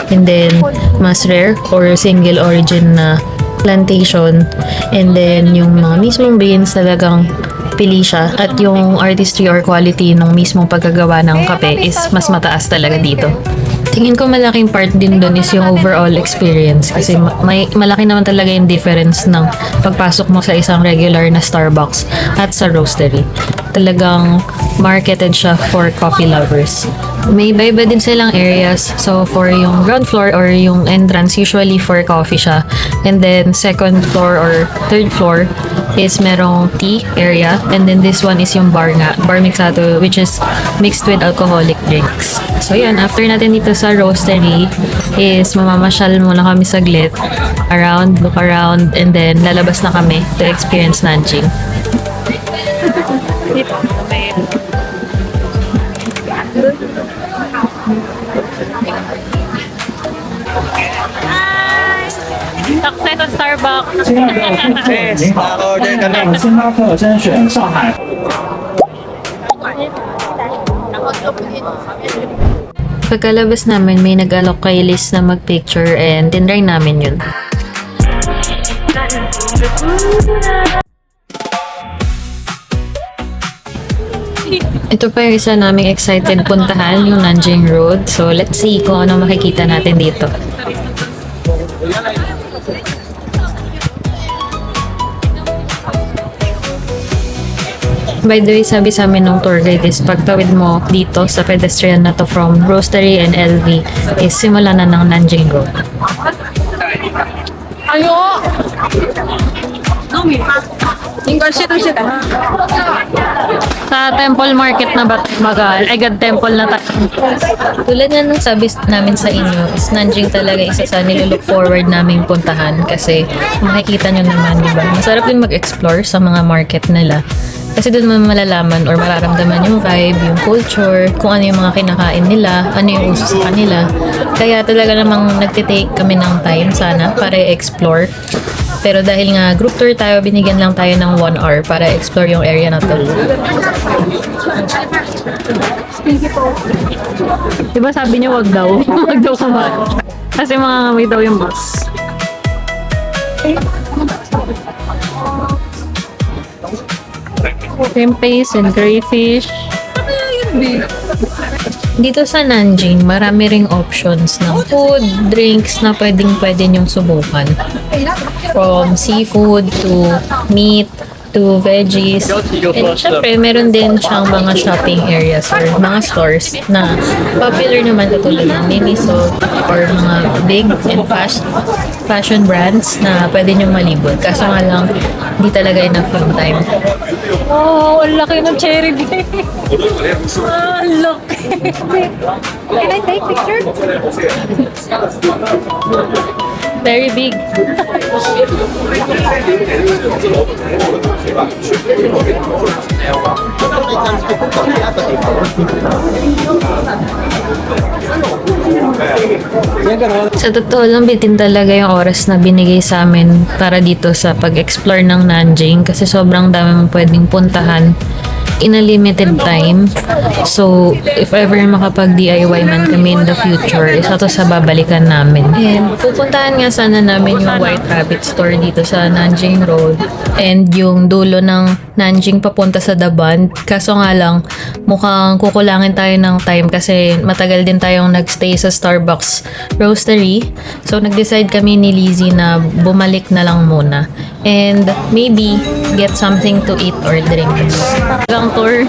S2: And then, mas rare or single origin na plantation. And then, yung mga mismong beans talagang pili siya at yung artistry or quality ng mismong pagkagawa ng kape is mas mataas talaga dito. Tingin ko malaking part din doon is yung overall experience kasi may malaki naman talaga yung difference ng pagpasok mo sa isang regular na Starbucks at sa roastery. Talagang marketed siya for coffee lovers. May iba-iba din silang areas. So, for yung ground floor or yung entrance, usually for coffee siya. And then, second floor or third floor is merong tea area. And then, this one is yung bar nga. Bar mixado, which is mixed with alcoholic drinks. So, yan. After natin dito sa roastery, is mamamasyal muna kami saglit. Look around, and then lalabas na kami to experience Nanjing. Success on Starbucks. Starbucks.
S11: 星巴克甄选上海。
S2: Pagkalabas namin, may nag-alok kay Liz na mag-picture and tinry namin yun. Ito pa yung isa naming excited puntahan, yung Nanjing Road. So, let's see kung ano makikita natin dito. By the way, sabi sa amin ng tour guide is pagtawid mo dito sa pedestrian na to from Roastery and LV is simula na ng Nanjing Road. Sa Temple Market na Batmagal, ay God Temple na tayo. Tulad na nung sabi namin sa inyo, is Nanjing talaga isa sa nilulook forward naming puntahan kasi makikita nyo naman, diba? Masarap din mag-explore sa mga market nila. Kasi doon mo malalaman or mararamdaman yung vibe, yung culture, kung ano yung mga kinakain nila, ano yung uso sa kanila. Kaya talaga namang nagtitake kami ng time sana para i-explore. Pero dahil nga group tour tayo, binigyan lang tayo ng 1 hour para explore yung area na to. Diba sabi niyo wag daw? Wag daw kumain. Kasi mangangamoy daw yung bus. Tempeh and crayfish. Dito sa Nanjing, marami ring options ng food, drinks na pwede niyong subukan. From seafood to meat to veggies. And syempre, meron din siyang mga shopping areas or mga stores na popular naman katulad ng Miniso or mga big and fashion brands na pwede niyong malibot. Kaso nga lang, hindi talaga enough yung time. Oh, ang laki ng cherry bee. Ah, ang laki. Can I take picture? Very big. Sa totoo lang, bitin talaga yung oras na binigay sa amin para dito sa pag-explore ng Nanjing kasi sobrang dami mong pwedeng puntahan in a limited time. So, if ever makapag-DIY man kami in the future, isa to sa babalikan namin. And pupuntahan nga sana namin yung White Rabbit store dito sa Nanjing Road and yung dulo ng Nanjing papunta sa Daban. Kaso nga lang, mukhang kukulangin tayo ng time kasi matagal din tayong nagstay sa Starbucks Roastery. So, nag-decide kami ni Lizzie na bumalik na lang muna. And maybe get something to eat or drink. Lang tour.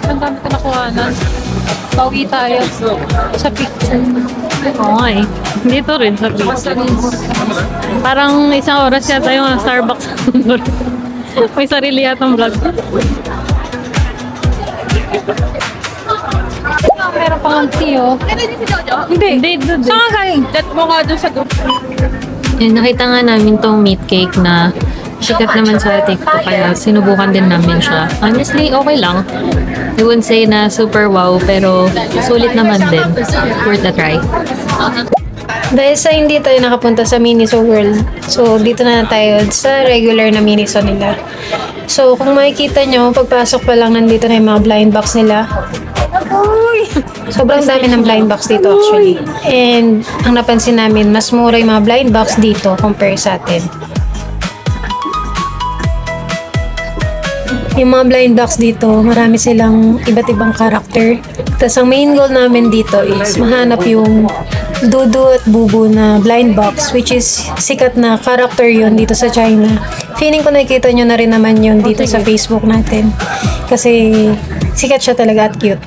S7: Ang dami ko nakuhanan. Pauwi tayo sa picture.
S2: Okay. Dito rin sa picture. Parang isang oras yata yung Starbucks. May sarili yatang vlog.
S7: Meron pang tea, oh. Hindi. Saan ka galing? Let mo nga doon sa group.
S2: Nakita nga namin tong meat cake na sikat naman sa TikTok kaya sinubukan din namin siya. Honestly, okay lang. I wouldn't say na super wow pero sulit naman din. Worth a try.
S3: Dahil sa hindi tayo nakapunta sa Miniso World, so dito na tayo sa regular na Miniso nila. So kung makikita nyo, pagpasok pa lang nandito na yung mga blind box nila. Sobrang dami ng blind box dito actually. And ang napansin namin, mas mura yung mga blind box dito compare sa atin. Yung mga blind box dito, marami silang iba't ibang character. Tapos ang main goal namin dito is mahanap yung Dudu at Bubu na blind box, which is sikat na character yun dito sa China. Feeling ko nakikita nyo na rin naman yun dito sa Facebook natin. Kasi sikat siya talaga at cute.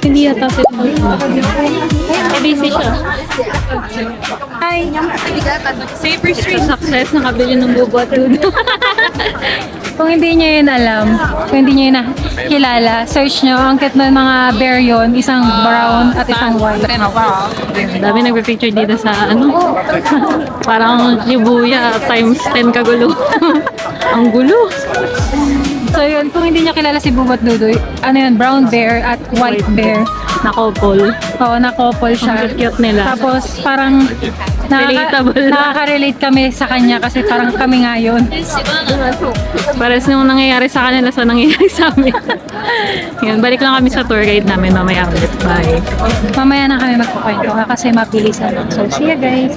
S2: Hindi yata sila. Busy siya.
S7: Hi! Safer Street.
S2: Success, nakabili ng bubo at Dudu.
S3: Kung hindi nyo yun alam, kung hindi nyo yun nakilala, search nyo, ang cute ng mga bear yun, isang brown at isang white.
S2: Dami nagpipicture dito sa ano. Parang Shibuya times 10 kagulo. Ang gulo.
S3: So yun, kung hindi nyo kilala si Bubot Dudoy, ano yun, brown bear at white bear.
S2: Na-couple.
S3: Oo, na-couple siya.
S2: Ang cute nila.
S3: Tapos parang
S2: Relatable.
S3: nakaka-relate kami sa kanya kasi parang kami nga yun.
S2: Pares nung nangyayari sa kanila sa nangyayari sa amin. Yan, balik lang kami sa tour guide namin mamaya ulit. Bye.
S3: Mamaya na kami magkukwento kasi mabilisan lang. So, see you guys!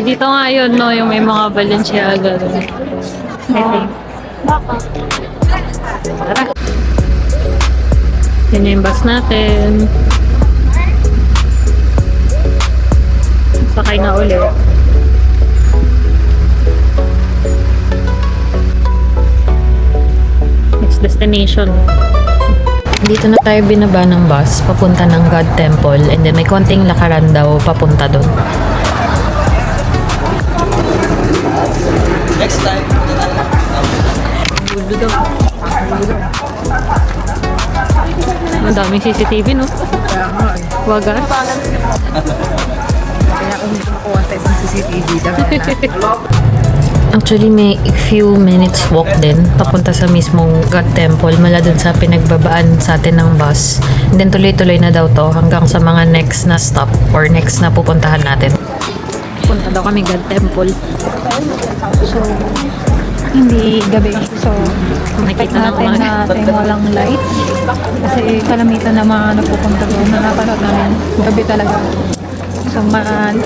S2: Dito nga yun, no, yung may mga Balenciaga. I think. Tara. Yan yung bus natin. Sakay na ulit. Next destination. Dito na tayo binaba ng bus papunta ng God Temple and then may konting lakaran daw papunta doon.
S6: Next time.
S2: Ang daming CCTV, no? Wagas. Actually, may few minutes walk din papunta sa mismong God Temple mula dun sa pinagbabaan sa atin ng bus. And then tuloy-tuloy na daw to hanggang sa mga next na stop or next na pupuntahan natin. Punta daw kami God Temple.
S3: So, hindi gabi. So,
S2: Nakikita
S3: natin natin walang lights. Kasi kalamitan na mga napupunta doon na napanood namin. Gabi talaga. So,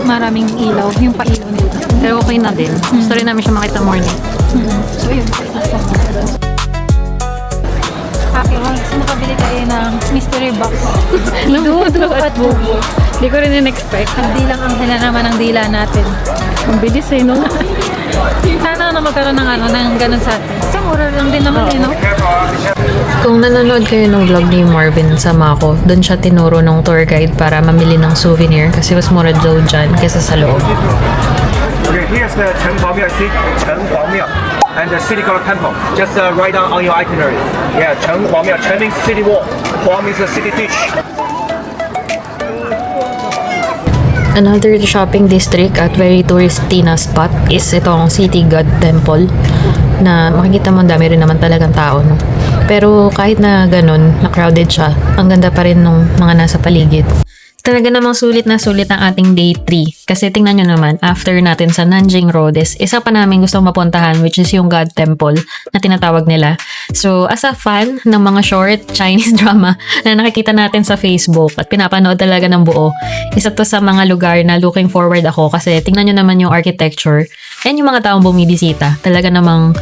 S3: maraming ilaw. Yung pa-ilaw nila.
S2: Pero okay na din. Gusto rin namin siya makita morning.
S3: So, yun. Okay, nakabili tayo ng mystery box. Dudu at bubo.
S2: Hindi ko rin in-expect.
S3: Ang dilang ang hila naman ang dila natin.
S2: Ang bilis eh, no?
S3: Sana na magkaroon ng ganun sa atin. Sa mura lang din naman eh, no?
S2: Kung nanonood kayo ng vlog ni Marvin sa Mako, doon siya tinuro ng tour guide para mamili ng souvenir kasi mas mura daw dyan kesa sa loob.
S5: Okay, here's the Chen Huamiao and the City Color Temple. Just write down on your itinerary. Yeah, Chen Huamiao. Chen means city wall. Hua means the city beach.
S2: Another shopping district at very touristy na spot is itong City God Temple na makikita mo dami rin naman talagang tao, no? Pero kahit na ganun, na crowded siya, ang ganda pa rin ng mga nasa paligid. Talaga namang sulit na sulit ang ating day 3. Kasi tingnan nyo naman, after natin sa Nanjing Road is isa pa namin gustong mapuntahan which is yung God Temple na tinatawag nila. So, as a fan ng mga short Chinese drama na nakikita natin sa Facebook at pinapanood talaga ng buo, isa to sa mga lugar na looking forward ako kasi tingnan nyo naman yung architecture and yung mga taong bumibisita. Talaga namang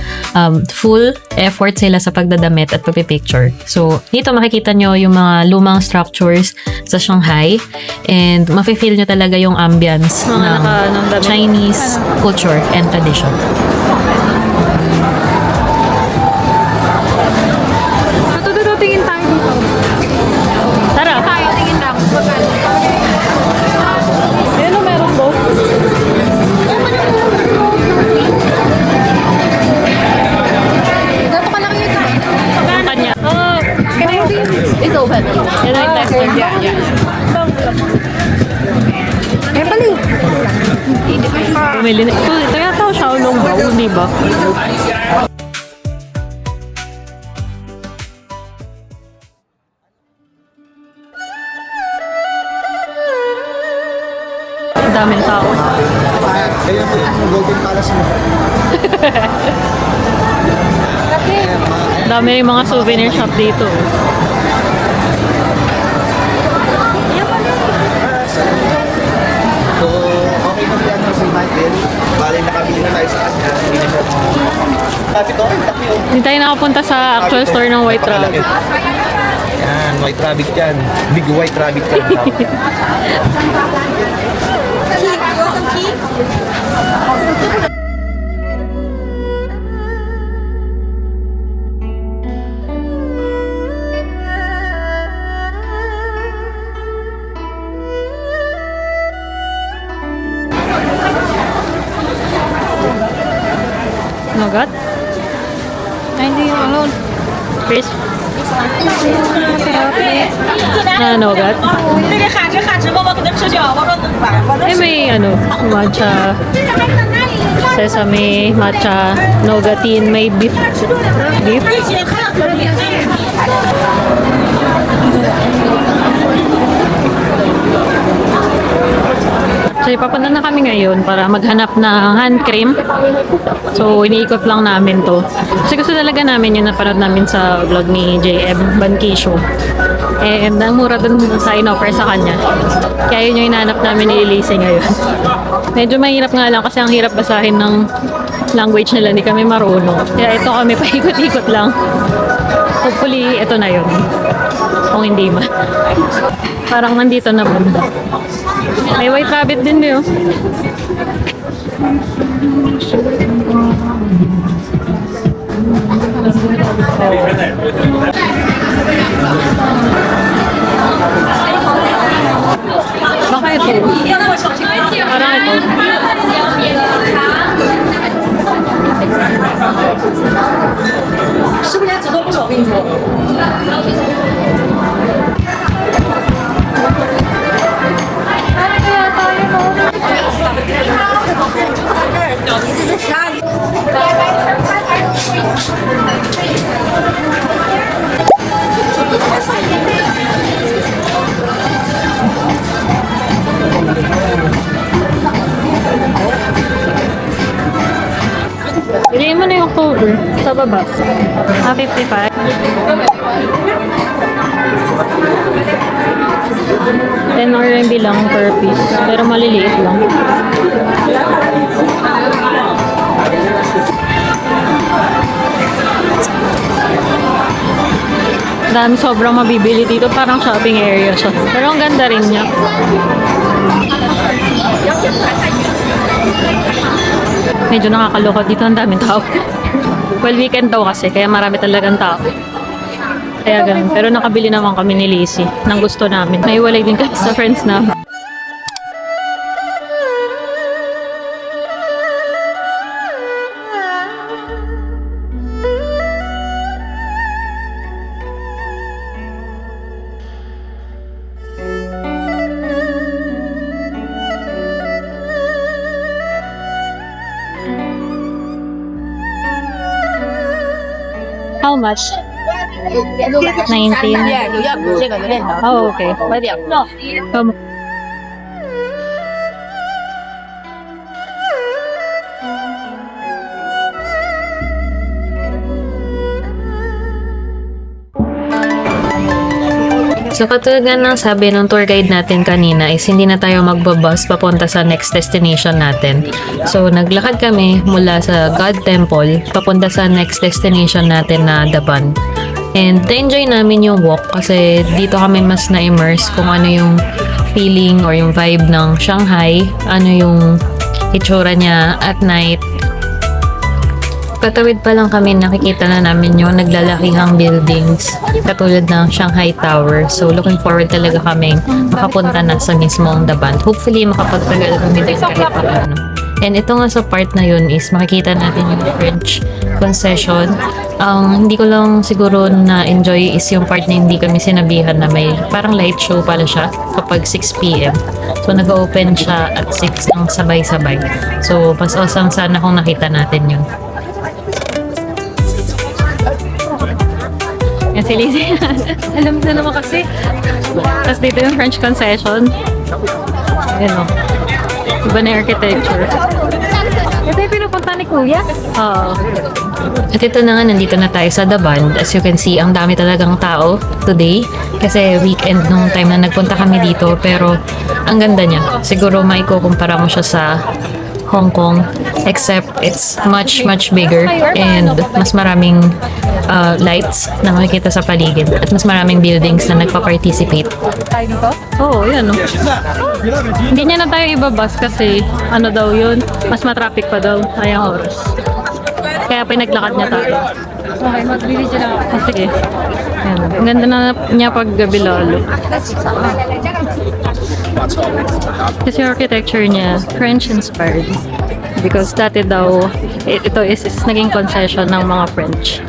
S2: full effort sila sa pagdadamit at pagpipicture. So, dito makikita nyo yung mga lumang structures sa Shanghai and mafe-feel nyo talaga yung ambience ng Chinese culture and tradition.
S3: Tingin tayo dito.
S2: Tara!
S3: Tayo, tingin lang.
S2: Ano meron po?
S3: Gato ka lang yun.
S2: Ang kanya.
S3: It's open.
S2: Yan ang tester.
S3: Yeah. Eh, pali.
S2: Bumili na. Ito yata o Shaolong ba? Hindi ba? Ang daming tao.
S6: Kaya po yung Golden Palace mo.
S2: Ang dami rin mga souvenir shop dito.
S6: So, okay na sila si Michael. Bali, nakabili na tayo sa kanya. Hindi na siya kapit okay, taki o.
S2: Hindi tayo nakapunta sa actual store ng White Rabbit.
S6: Yan, White Rabbit yan. Big White Rabbit yan.
S2: Nougat?
S3: Ay, hindi yung ano.
S2: Crisp? Nougat. Eh, may matcha, sesame, matcha, nougatin, may beef. Beef? So, ipapunta na kami ngayon para maghanap ng hand cream. So, iniikot lang namin to. Kasi gusto talaga namin yung napanood namin sa vlog ni JM Bankisho. And ang mura dun sa in-offer sa kanya. Kaya yun yung hinahanap namin ni Elise ngayon. Medyo mahirap nga lang kasi ang hirap basahin ng language nila. Hindi kami marunong. Kaya ito kami paikot-ikot lang. Hopefully, ito na yun. Kung hindi man. Parang nandito na banda. May white rabbit din yun. Baka ito. Parang ito. Piliin mo na yung cover sa baba. 55. 10 RMB lang per piece. Pero maliliit lang. Dami sobrang mabibili dito. Parang shopping area siya. Pero ang ganda rin niya. Medyo nakakaloko dito. Ang daming tao. Well, weekend daw kasi. Kaya marami talagang tao. Kaya ganun. Pero nakabili naman kami ni Lizzie ng gusto namin. Naiwalay din kami sa friends namin. How much? 19. Oh, okay. So, katulad nga ng sabi ng tour guide natin kanina is hindi na tayo magbabus papunta sa next destination natin. So, naglakad kami mula sa God Temple papunta sa next destination natin na Daban. And na-enjoy namin yung walk kasi dito kami mas na-immerse kung ano yung feeling or yung vibe ng Shanghai, ano yung itsura niya at night. Patawid pa lang kami, nakikita na namin yung naglalakihang buildings katulad ng Shanghai Tower. So, looking forward talaga kami makapunta na sa mismong Daban. Hopefully, makapagtagal kami din kahit paano. And ito nga sa part na yun is makikita natin yung French concession. Ang hindi ko lang siguro na-enjoy is yung part na hindi kami sinabihan na may parang light show pala siya kapag 6 p.m. So, nag-open siya at 6 ng sabay-sabay. So, mas awesome sana kung nakita natin yun. Yan si Lizzie. Alam na naman kasi. Tapos dito yung French concession. Ayan o. Iba na yung architecture. Ito yung pinupunta ni Kuya? Oo. At ito na nga, nandito na tayo sa Daban. As you can see, ang dami talagang tao today. Kasi weekend nung time na nagpunta kami dito. Pero ang ganda niya. Siguro maikukumpara mo siya sa Hong Kong, except it's much bigger and mas maraming lights na makikita sa paligid at mas maraming buildings na nagpa-participate. Oo, yan no. Hindi niya na tayo ibabas kasi ano daw yun, mas matraffic pa daw, sayang oras. Kaya pinaglakad niya tayo. Okay, magbili dyan ako. Oh, sige. Ayan. Ang ganda na niya pag gabi lalo. Kasi yung architecture niya, French-inspired. Because dati daw, ito is naging concession ng mga French.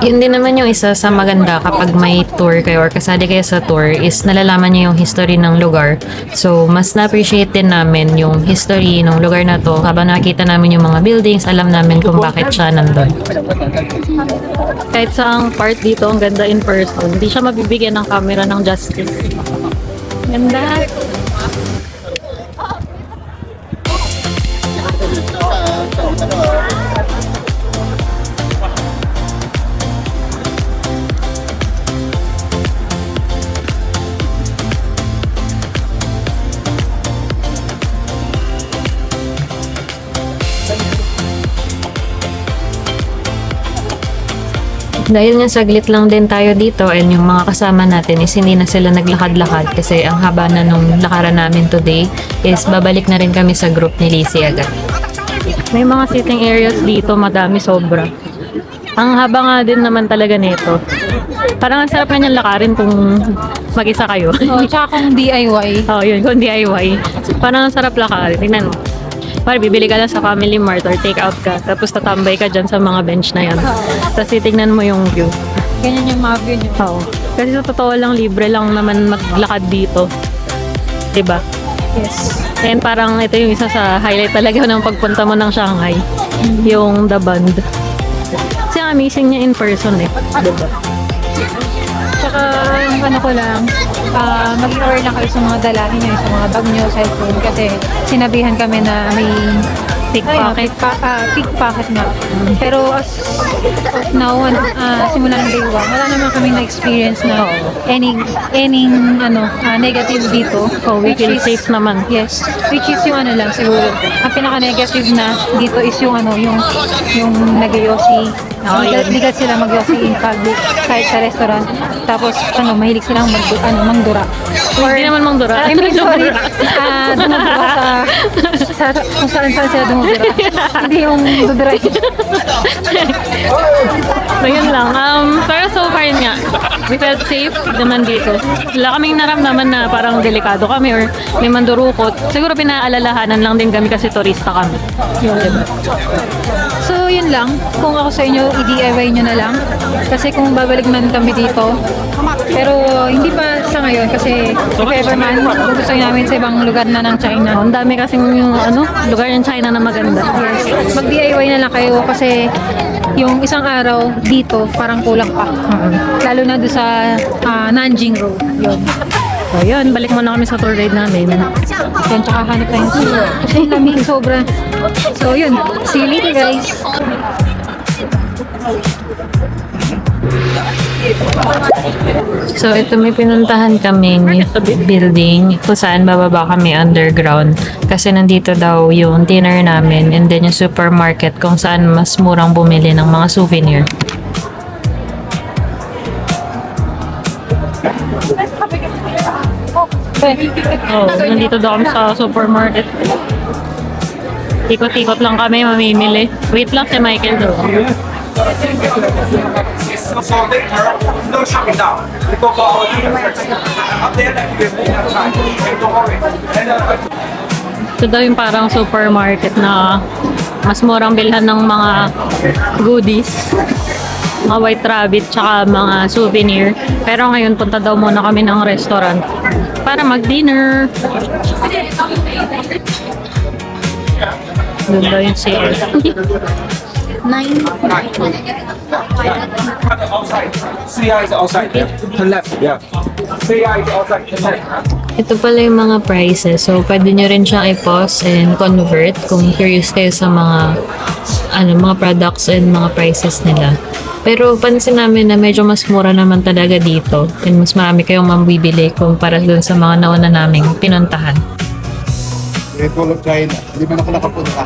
S2: Yun din naman yung isa sa maganda kapag may tour kayo or kasali kayo sa tour is nalalaman niyo yung history ng lugar. So, mas na-appreciate din namin yung history ng lugar na to. Habang nakita namin yung mga buildings, alam namin kung bakit siya nandun. Kahit saang part dito, ang ganda in person. Hindi siya mabibigyan ng camera ng justice. Ganda! Dahil nga saglit lang din tayo dito and yung mga kasama natin is hindi na sila naglakad-lakad kasi ang haba na nung lakaran namin today is babalik na rin kami sa group ni Lizzie agad. May mga sitting areas dito, madami sobra. Ang haba nga din naman talaga nito. Parang ang sarap na niyang lakarin kung mag-isa kayo.
S3: Oh, tsaka kung DIY.
S2: Oo, yun, kung DIY. Parang ang sarap lakarin. Tingnan mo. Para bibili ka lang sa Family Mart or take out ka. Tapos tatambay ka dyan sa mga bench na yan. Tapos titignan mo yung view.
S3: Ganyan yung mga view niyo.
S2: Oo. Kasi sa totoo lang, libre lang naman maglakad dito. Diba?
S3: Yes.
S2: And parang ito yung isa sa highlight talaga ng pagpunta mo ng Shanghai. Yung The Bund. Kasi ang amazing niya in person eh. Diba?
S3: Tsaka, yung ano ko lang, mag-i-order lang kayo sa mga dalahin nyo, sa mga bag nyo, cellphone, kasi sinabihan kami na may
S2: Pickpocket.
S3: pickpocket nga. Pero as of now, simula ng day 1, wala naman kaming na-experience na any negative dito.
S2: Oh, we feel safe naman.
S3: Yes. Which is yung ano lang siguro. Ang pinaka-negative na dito is yung yung nag-yosi. Ligat sila mag-yosi in public kahit sa restaurant. Tapos mahilig silang mangdura.
S2: Hindi naman mangdura.
S3: I mean, sorry. Dumudura sa kung saan sila dumudura. Hindi yung dudura.
S2: So yun lang. Pero so far yun nga, we felt safe naman dito. Wala kaming naramdaman na parang delikado kami or may mandurukot. Siguro pinaalalahanan lang din kami kasi turista kami. Yun, diba?
S3: So, yun lang. Kung ako sa inyo, i-DIY nyo na lang. Kasi kung babalik man kami dito, pero hindi pa sa ngayon kasi if ever man, gusto namin sa ibang lugar na ng China.
S2: Ang dami kasing yung lugar ng China na maganda.
S3: Yes. Mag-DIY na lang kayo kasi yung isang araw dito parang kulang pa. Lalo na doon sa Nanjing Road. Yun.
S2: So yun, balik muna kami sa tour guide namin.
S3: Yan, tsaka hanap tayo kasi lamig sobra. So yun, see you later guys.
S2: So ito may pinuntahan kaming building kung saan bababa kami underground kasi nandito daw yung dinner namin and then yung supermarket kung saan mas murang bumili ng mga souvenir. Oh, nandito daw kami sa supermarket. Ikot-ikot lang kami, mamimili. Wait lang si Michael daw.
S5: So later, no shopping now. We go for our dinner first. Up there, like you have time. Don't worry. And
S2: Ito daw yung parang supermarket na mas murang bilhan ng mga goodies. Mga White Rabbit, tsaka mga souvenir. Pero ngayon, punta daw muna kami ng restaurant para mag-dinner. Doon daw yung sale.
S5: outside. CI is outside. Turn left. Yeah. CI is outside. Turn left.
S2: Ito pala yung mga prices. So, pwede nyo rin siyang i-pause and convert kung curious kayo sa mga mga products and mga prices nila. Pero pansin namin na medyo mas mura naman talaga dito and mas marami kayong mabibili kumpara dun sa mga nauna naming pinuntahan.
S6: Great Wall of China. Hindi man ako nakapunta.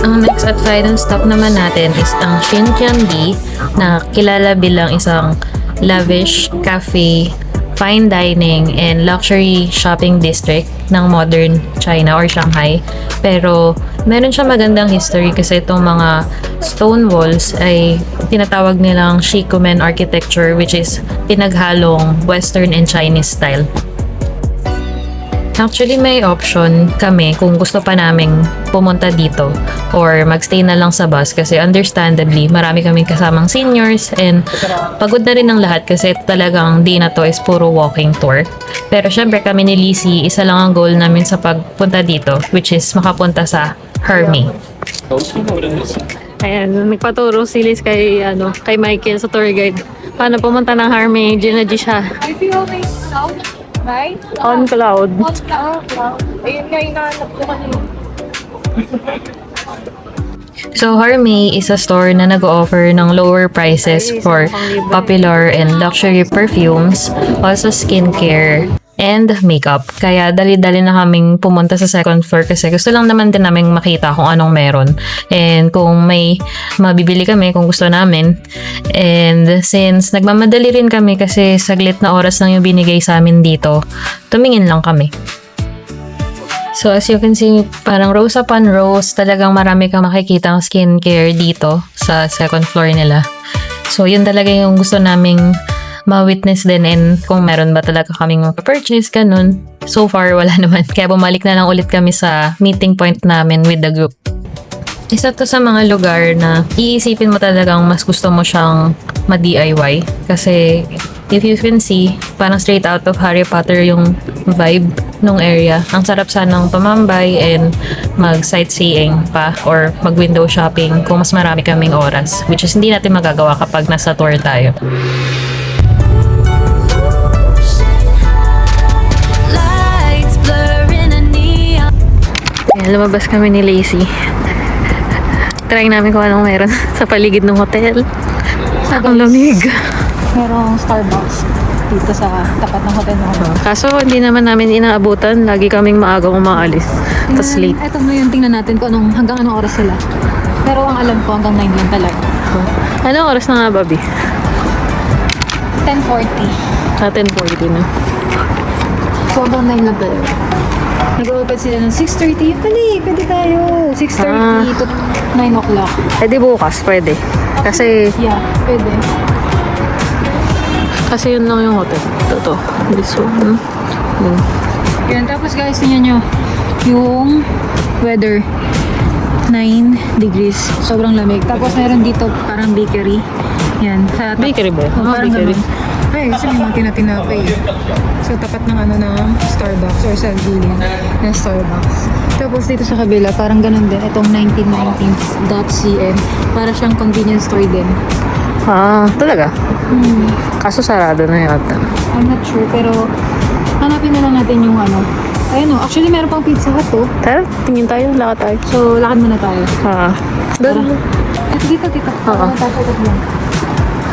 S2: Ang next at final stop naman natin is ang Xinjiangdi na kilala bilang isang lavish cafe, fine dining, and luxury shopping district ng modern China or Shanghai. Pero meron siya magandang history kasi itong mga stone walls ay tinatawag nilang Shikumen architecture, which is pinaghalong Western and Chinese style. Actually, may option kami kung gusto pa naming pumunta dito or magstay na lang sa bus kasi understandably, marami kaming kasamang seniors and pagod na rin ang lahat kasi talagang day na to is puro walking tour. Pero syempre kami ni Lizzie, isa lang ang goal namin sa pagpunta dito, which is makapunta sa Hermé. Ayan, nagpaturo si Liz kay Michael sa tour guide. Paano pumunta ng Hermé? Ginaji siya.
S7: Right?
S2: On cloud.
S7: Ayun nga, inaanap ko kanina.
S2: So, Hermé is a store na nag-offer ng lower prices for popular and luxury perfumes, also skincare, and makeup. Kaya dali-dali na kaming pumunta sa second floor kasi gusto lang naman din namin makita kung anong meron. And kung may mabibili kami kung gusto namin. And since nagmamadali rin kami kasi saglit na oras lang yung binigay sa amin dito, tumingin lang kami. So as you can see, parang rows upon rows, talagang marami kang makikita ng skincare dito sa second floor nila. So yun talaga yung gusto naming ma-witness din and kung meron ba talaga kaming mapapurchase, ganun. So far, wala naman. Kaya bumalik na lang ulit kami sa meeting point namin with the group. Isa to sa mga lugar na iisipin mo talagang mas gusto mo siyang ma-DIY. Kasi if you can see, parang straight out of Harry Potter yung vibe nung area. Ang sarap sanang pamambay and mag-sightseeing pa or mag-window shopping kung mas marami kaming oras. Which is hindi natin magagawa kapag nasa tour tayo.
S1: Lights blur in a neon.
S2: Ayan, lumabas kami ni Lacey. Try namin kung anong meron sa paligid ng hotel. Ang lamig.
S8: Merong Starbucks dito sa tapat ng hotel namin.
S2: Kaso hindi naman namin inaabutan. Lagi kaming maagang umaalis. Tapos late.
S8: Ito mo yung tingnan natin kung hanggang anong oras sila. Pero ang alam ko hanggang 9 lang talaga.
S2: Anong oras na nga, Bobby?
S8: 10:40.
S2: Sa 10:40 na.
S8: So hanggang 9 lang talaga. Nag-open sila ng 6:30. Pwede tayo. 6:30 to 9 o'clock.
S2: Eh di bukas, pwede. Kasi
S8: Yeah, pwede.
S2: yun lang yung hotel. Ito. This one.
S8: Yan, tapos guys, tingnan nyo yung weather. 9 degrees. Sobrang lamig. Tapos meron dito parang bakery. Yan. Sa
S2: Bakery ba?
S8: Oh, parang
S2: Bakery.
S8: ganun. Ay, kasi may mga tinatinapay eh. So, tapat ng ng Starbucks or sa gilid ng Starbucks. Tapos dito sa kabila, parang ganun din. Itong 1919.cm. Para siyang convenience store din.
S2: Ah, talaga? Kaso sarado na yata.
S8: I'm not sure, pero hanapin na lang natin yung Ayun o, actually meron pang Pizza Hut to.
S2: Tara, tingin tayo. Lakad tayo.
S8: So, lakad muna tayo.
S2: Doon.
S8: Dito.
S2: Oo.
S8: Tatakot lang.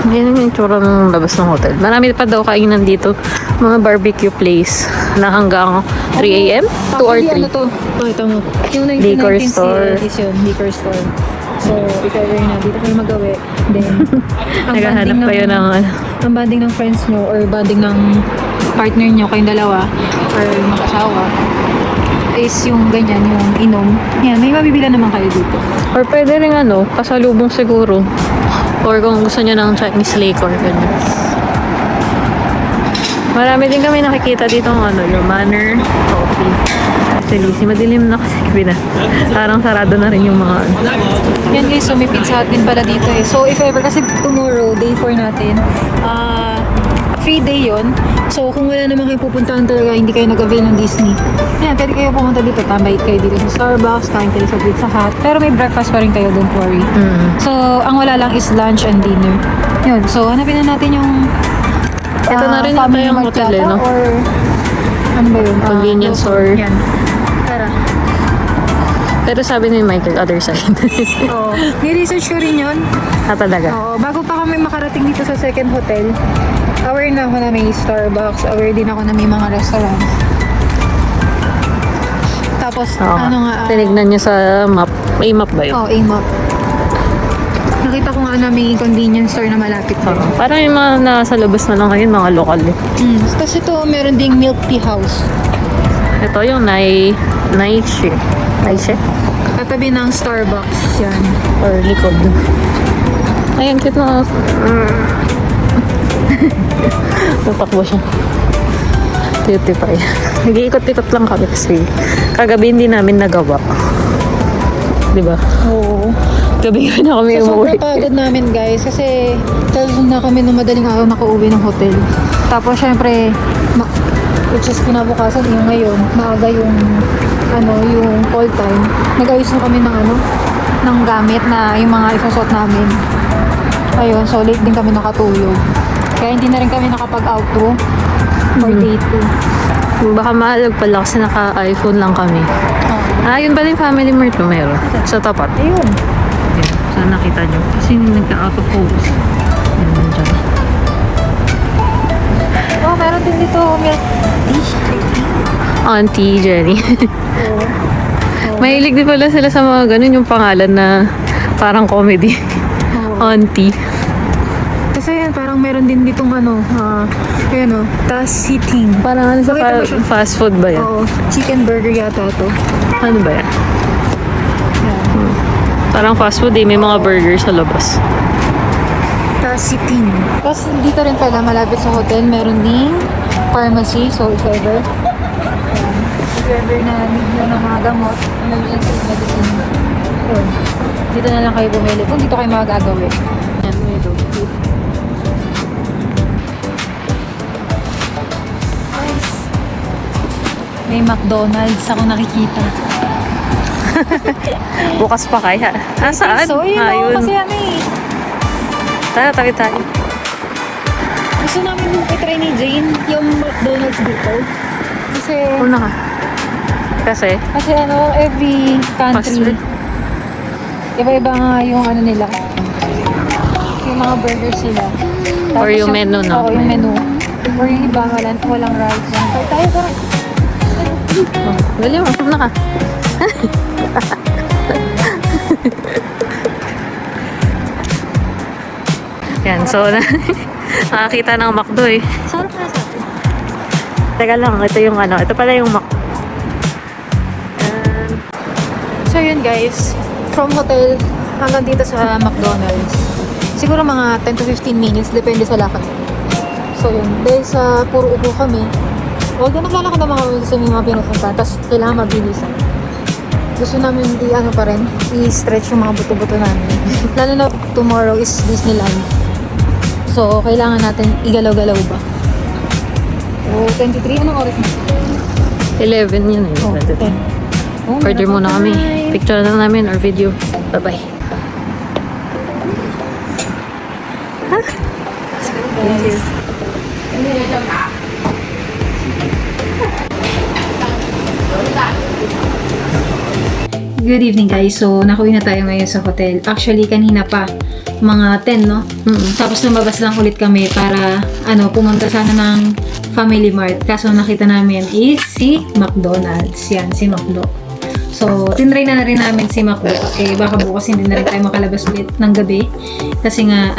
S2: Yan yung itsura ng labas ng hotel. Marami pa daw kainan dito. Mga barbecue place na hanggang 3 a.m. 2 or 3.
S8: Ito mo. Yung
S2: Liquor
S8: 1919
S2: store.
S8: is yun, liquor store. So, if ever na dito kayo magawi, then,
S2: Naghahanap kayo ng
S8: ang banding ng friends nyo or banding ng partner nyo, kayong dalawa, or mag-asawa, is yung ganyan, yung inom. Yan, may mabibila naman kayo dito.
S2: or pwede rin pasalubong siguro. Or kung gusto nyo ng Chinese liquor. Ganun. Marami din kami nakikita dito yung Manor Coffee. Kasi madilim na kasi gabi na. Parang sarado na rin yung mga
S8: Yan guys, so may Pizza Hut din pala dito eh. So if ever, kasi tomorrow, day 4 natin, free day yon. So kung wala naman kayo pupuntahan talaga, hindi kayo nag-avail ng Disney, yan, pwede kayo pumunta dito. Tambay kayo dito sa Starbucks, kain kayo sa Pizza Hut. Pero may breakfast pa rin kayo, don't worry. So ang wala lang is lunch and dinner. Yun, so hanapin na natin yung
S2: ito na rin yata yung hotel eh, no?
S8: Or ano ba yun?
S2: Convenience store.
S8: Yan. Tara.
S2: Pero sabi ni Michael, other side.
S8: Oo. Ni-research ko rin yun.
S2: Talaga?
S8: Oo. Bago pa kami makarating dito sa second hotel, aware na ako na may Starbucks, aware din ako na may mga restaurants. Tapos,
S2: tinignan niyo sa map. A-map ba yun?
S8: Oo, A-map. Nakita ko nga na may convenience store na malapit pa.
S2: Parang yung mga nasa labas na lang kayo, mga lokal eh.
S8: Tapos ito, meron ding milk tea house.
S2: Ito yung Naiche.
S8: Katabi ng Starbucks. Yan.
S2: Or likod. Ayan, cute na. Natakbo siya. Beautify. Nag-iikot-ikot lang kami kasi kagabi hindi namin nagawa. Diba?
S3: Oo.
S2: Gabi na kami
S3: So,
S2: umuwi.
S3: sobrang pagod namin guys kasi 12 na kami nung madaling araw nakauwi ng hotel. Tapos syempre, which is kinabukasan yung ngayon, maaga yung yung call time. Nag-ayos na kami ng gamit na yung mga isusot namin. Ayun, so late din kami nakatulog. Kaya hindi na rin kami nakapag-outro for day 2.
S2: Baka maalag pala kasi naka-iPhone lang kami. Yun pala yung Family Mart no, meron. Sa tapat.
S3: Ayun.
S2: Yan. Saan nakita nyo? Kasi nagka-out of focus. Yan, nandiyan.
S3: Oh, meron din dito milk tea.
S2: Auntie Jenny. Mahilig din pala sila sa mga ganun yung pangalan na parang comedy. Auntie.
S3: Kasi yan, parang meron din ditong ayan tas seating.
S2: Parang ano sa
S3: Bakit ba siya?
S2: fast food ba yan?
S3: Oo, chicken burger yata to.
S2: Ano ba yan? Parang fast food may mga burger sa labas.
S3: Tas seating. Tapos dito rin pala, malapit sa hotel, meron ding pharmacy. So, if ever na need nyo ng mga gamot, emergency medicine, yun. Dito na lang kayo bumili. Kung dito kayo magagawin. Yan, ito. Nice. May McDonald's ako nakikita.
S2: Bukas pa kaya? Saan?
S3: So, yun
S2: Yun.
S3: kasi
S2: Tayo tayo.
S3: gusto namin i-try ni Jane yung McDonald's dito. Kasi,
S2: Una ka. Kasi?
S3: Kasi every country, iba-iba nga yung nila. Yung mga burgers nila.
S2: Or yung menu, no?
S3: Oo, yung menu. Or yung iba, walang rice. Tayo tara.
S2: Dali mo, una ka. Yan, so nakakita ng McDo eh.
S3: Saan ka sa atin?
S2: Teka lang, ito yung ito pala yung McDo.
S3: So yun guys, from hotel hanggang dito sa McDonald's. Siguro mga 10 to 15 minutes, depende sa lakad. So yun, dahil sa puro upo kami, although naglalakad naman kami sa mga pinupunta, tapos kailangan mabilisan. Gusto namin pa rin, i-stretch yung mga buto-buto namin. Lalo na tomorrow is Disneyland. So, kailangan natin igalaw-galaw ba? So, 23, anong oras na?
S2: 11 yun eh.
S3: Oh, 10. Oh,
S2: Order
S3: meron
S2: muna
S3: pa
S2: kami.
S3: tayo.
S2: Picture na namin or video. Bye-bye. Thank you.
S3: Good evening guys. So, nakauwi na tayo ngayon sa hotel. Actually, kanina pa, mga 10, no? Tapos lumabas lang ulit kami para, pumunta sana ng Family Mart. Kaso nakita namin is si McDonald's. Yan, si McDo. So, tinry na rin namin si McDo. Kasi baka bukas hindi na rin tayo makalabas ulit ng gabi. Kasi nga,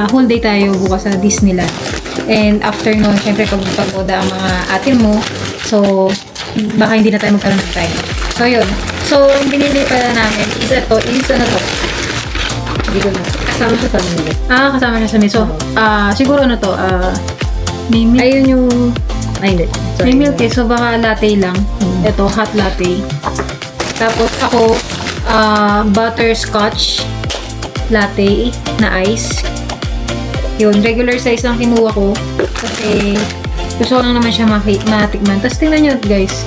S3: whole day tayo bukas sa Disneyland. And after nun, syempre pagod-pagoda ang mga ate mo. So, baka hindi na tayo magkaroon ng time. So, yun. So, yung binili pala namin is ito. Hindi ko na.
S2: Kasama siya sa menu.
S3: Kasama siya sa menu. So, siguro may milk.
S2: Ayun yung... Ay, hindi. Sorry.
S3: May milk eh. So, baka latte lang. Ito, hot latte. Tapos, ako, butterscotch latte na ice. Yun, regular size lang kinuha ko. Kasi, gusto ko lang naman siya matikman. Tapos, tingnan nyo guys.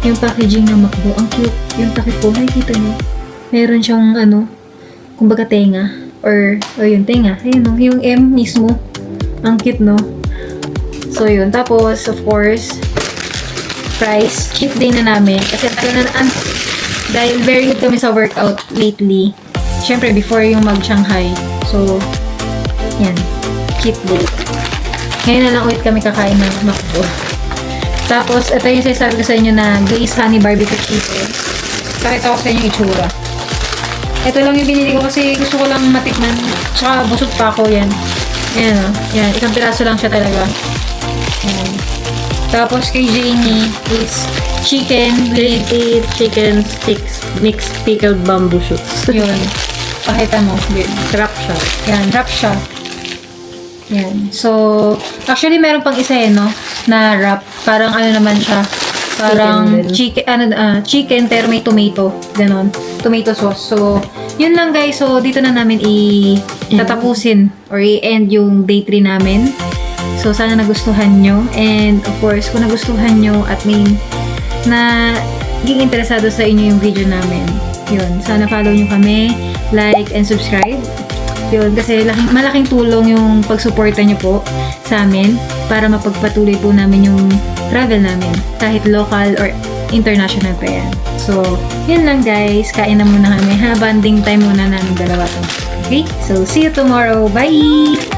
S3: Yung packaging ng McDo, ang cute. Yung takip po, nakikita nyo. Meron siyang, kumbaga tenga. Or yung tenga. Ayun, yung M mismo. Ang cute, no? So, yun. Tapos, of course, fries. Cheat day na namin. Kasi dahil very good kami sa workout lately. Siyempre, before yung mag-Shanghai. So, yan. Cheat day. Ngayon na lang ulit kami kakain ng McDo. Tapos, ito yung sinasabi ko sa inyo na glazed honey barbecue chicken. Pakita ko sa inyo yung itsura. Ito lang yung binili ko kasi gusto ko lang matikman. Tsaka busog pa ako yan. Ayan o. Yan. Isang piraso lang siya talaga. Ayan. Tapos kay Janie is chicken with
S2: Chicken sticks mixed pickled bamboo shoots.
S3: yun. Pakita mo. Wrap siya. Yan. Wrap siya. Yan. So, actually, meron pang isa no? Na wrap. Parang ano naman siya. Parang chicken pero may tomato. Ganon. Tomato sauce. So, yun lang guys. So, dito na namin tatapusin or i-end yung day 3 namin. So, sana nagustuhan nyo. And, of course, kung nagustuhan nyo at may naging interesado sa inyo yung video namin, yun, sana follow nyo kami, like and subscribe. Yun, kasi malaking tulong yung pagsuporta nyo po sa amin para mapagpatuloy po namin yung travel namin, kahit local or international pa yan. So, yun lang guys, kain na muna kami. Banding time muna namin dalawa to. Okay? So, see you tomorrow. Bye!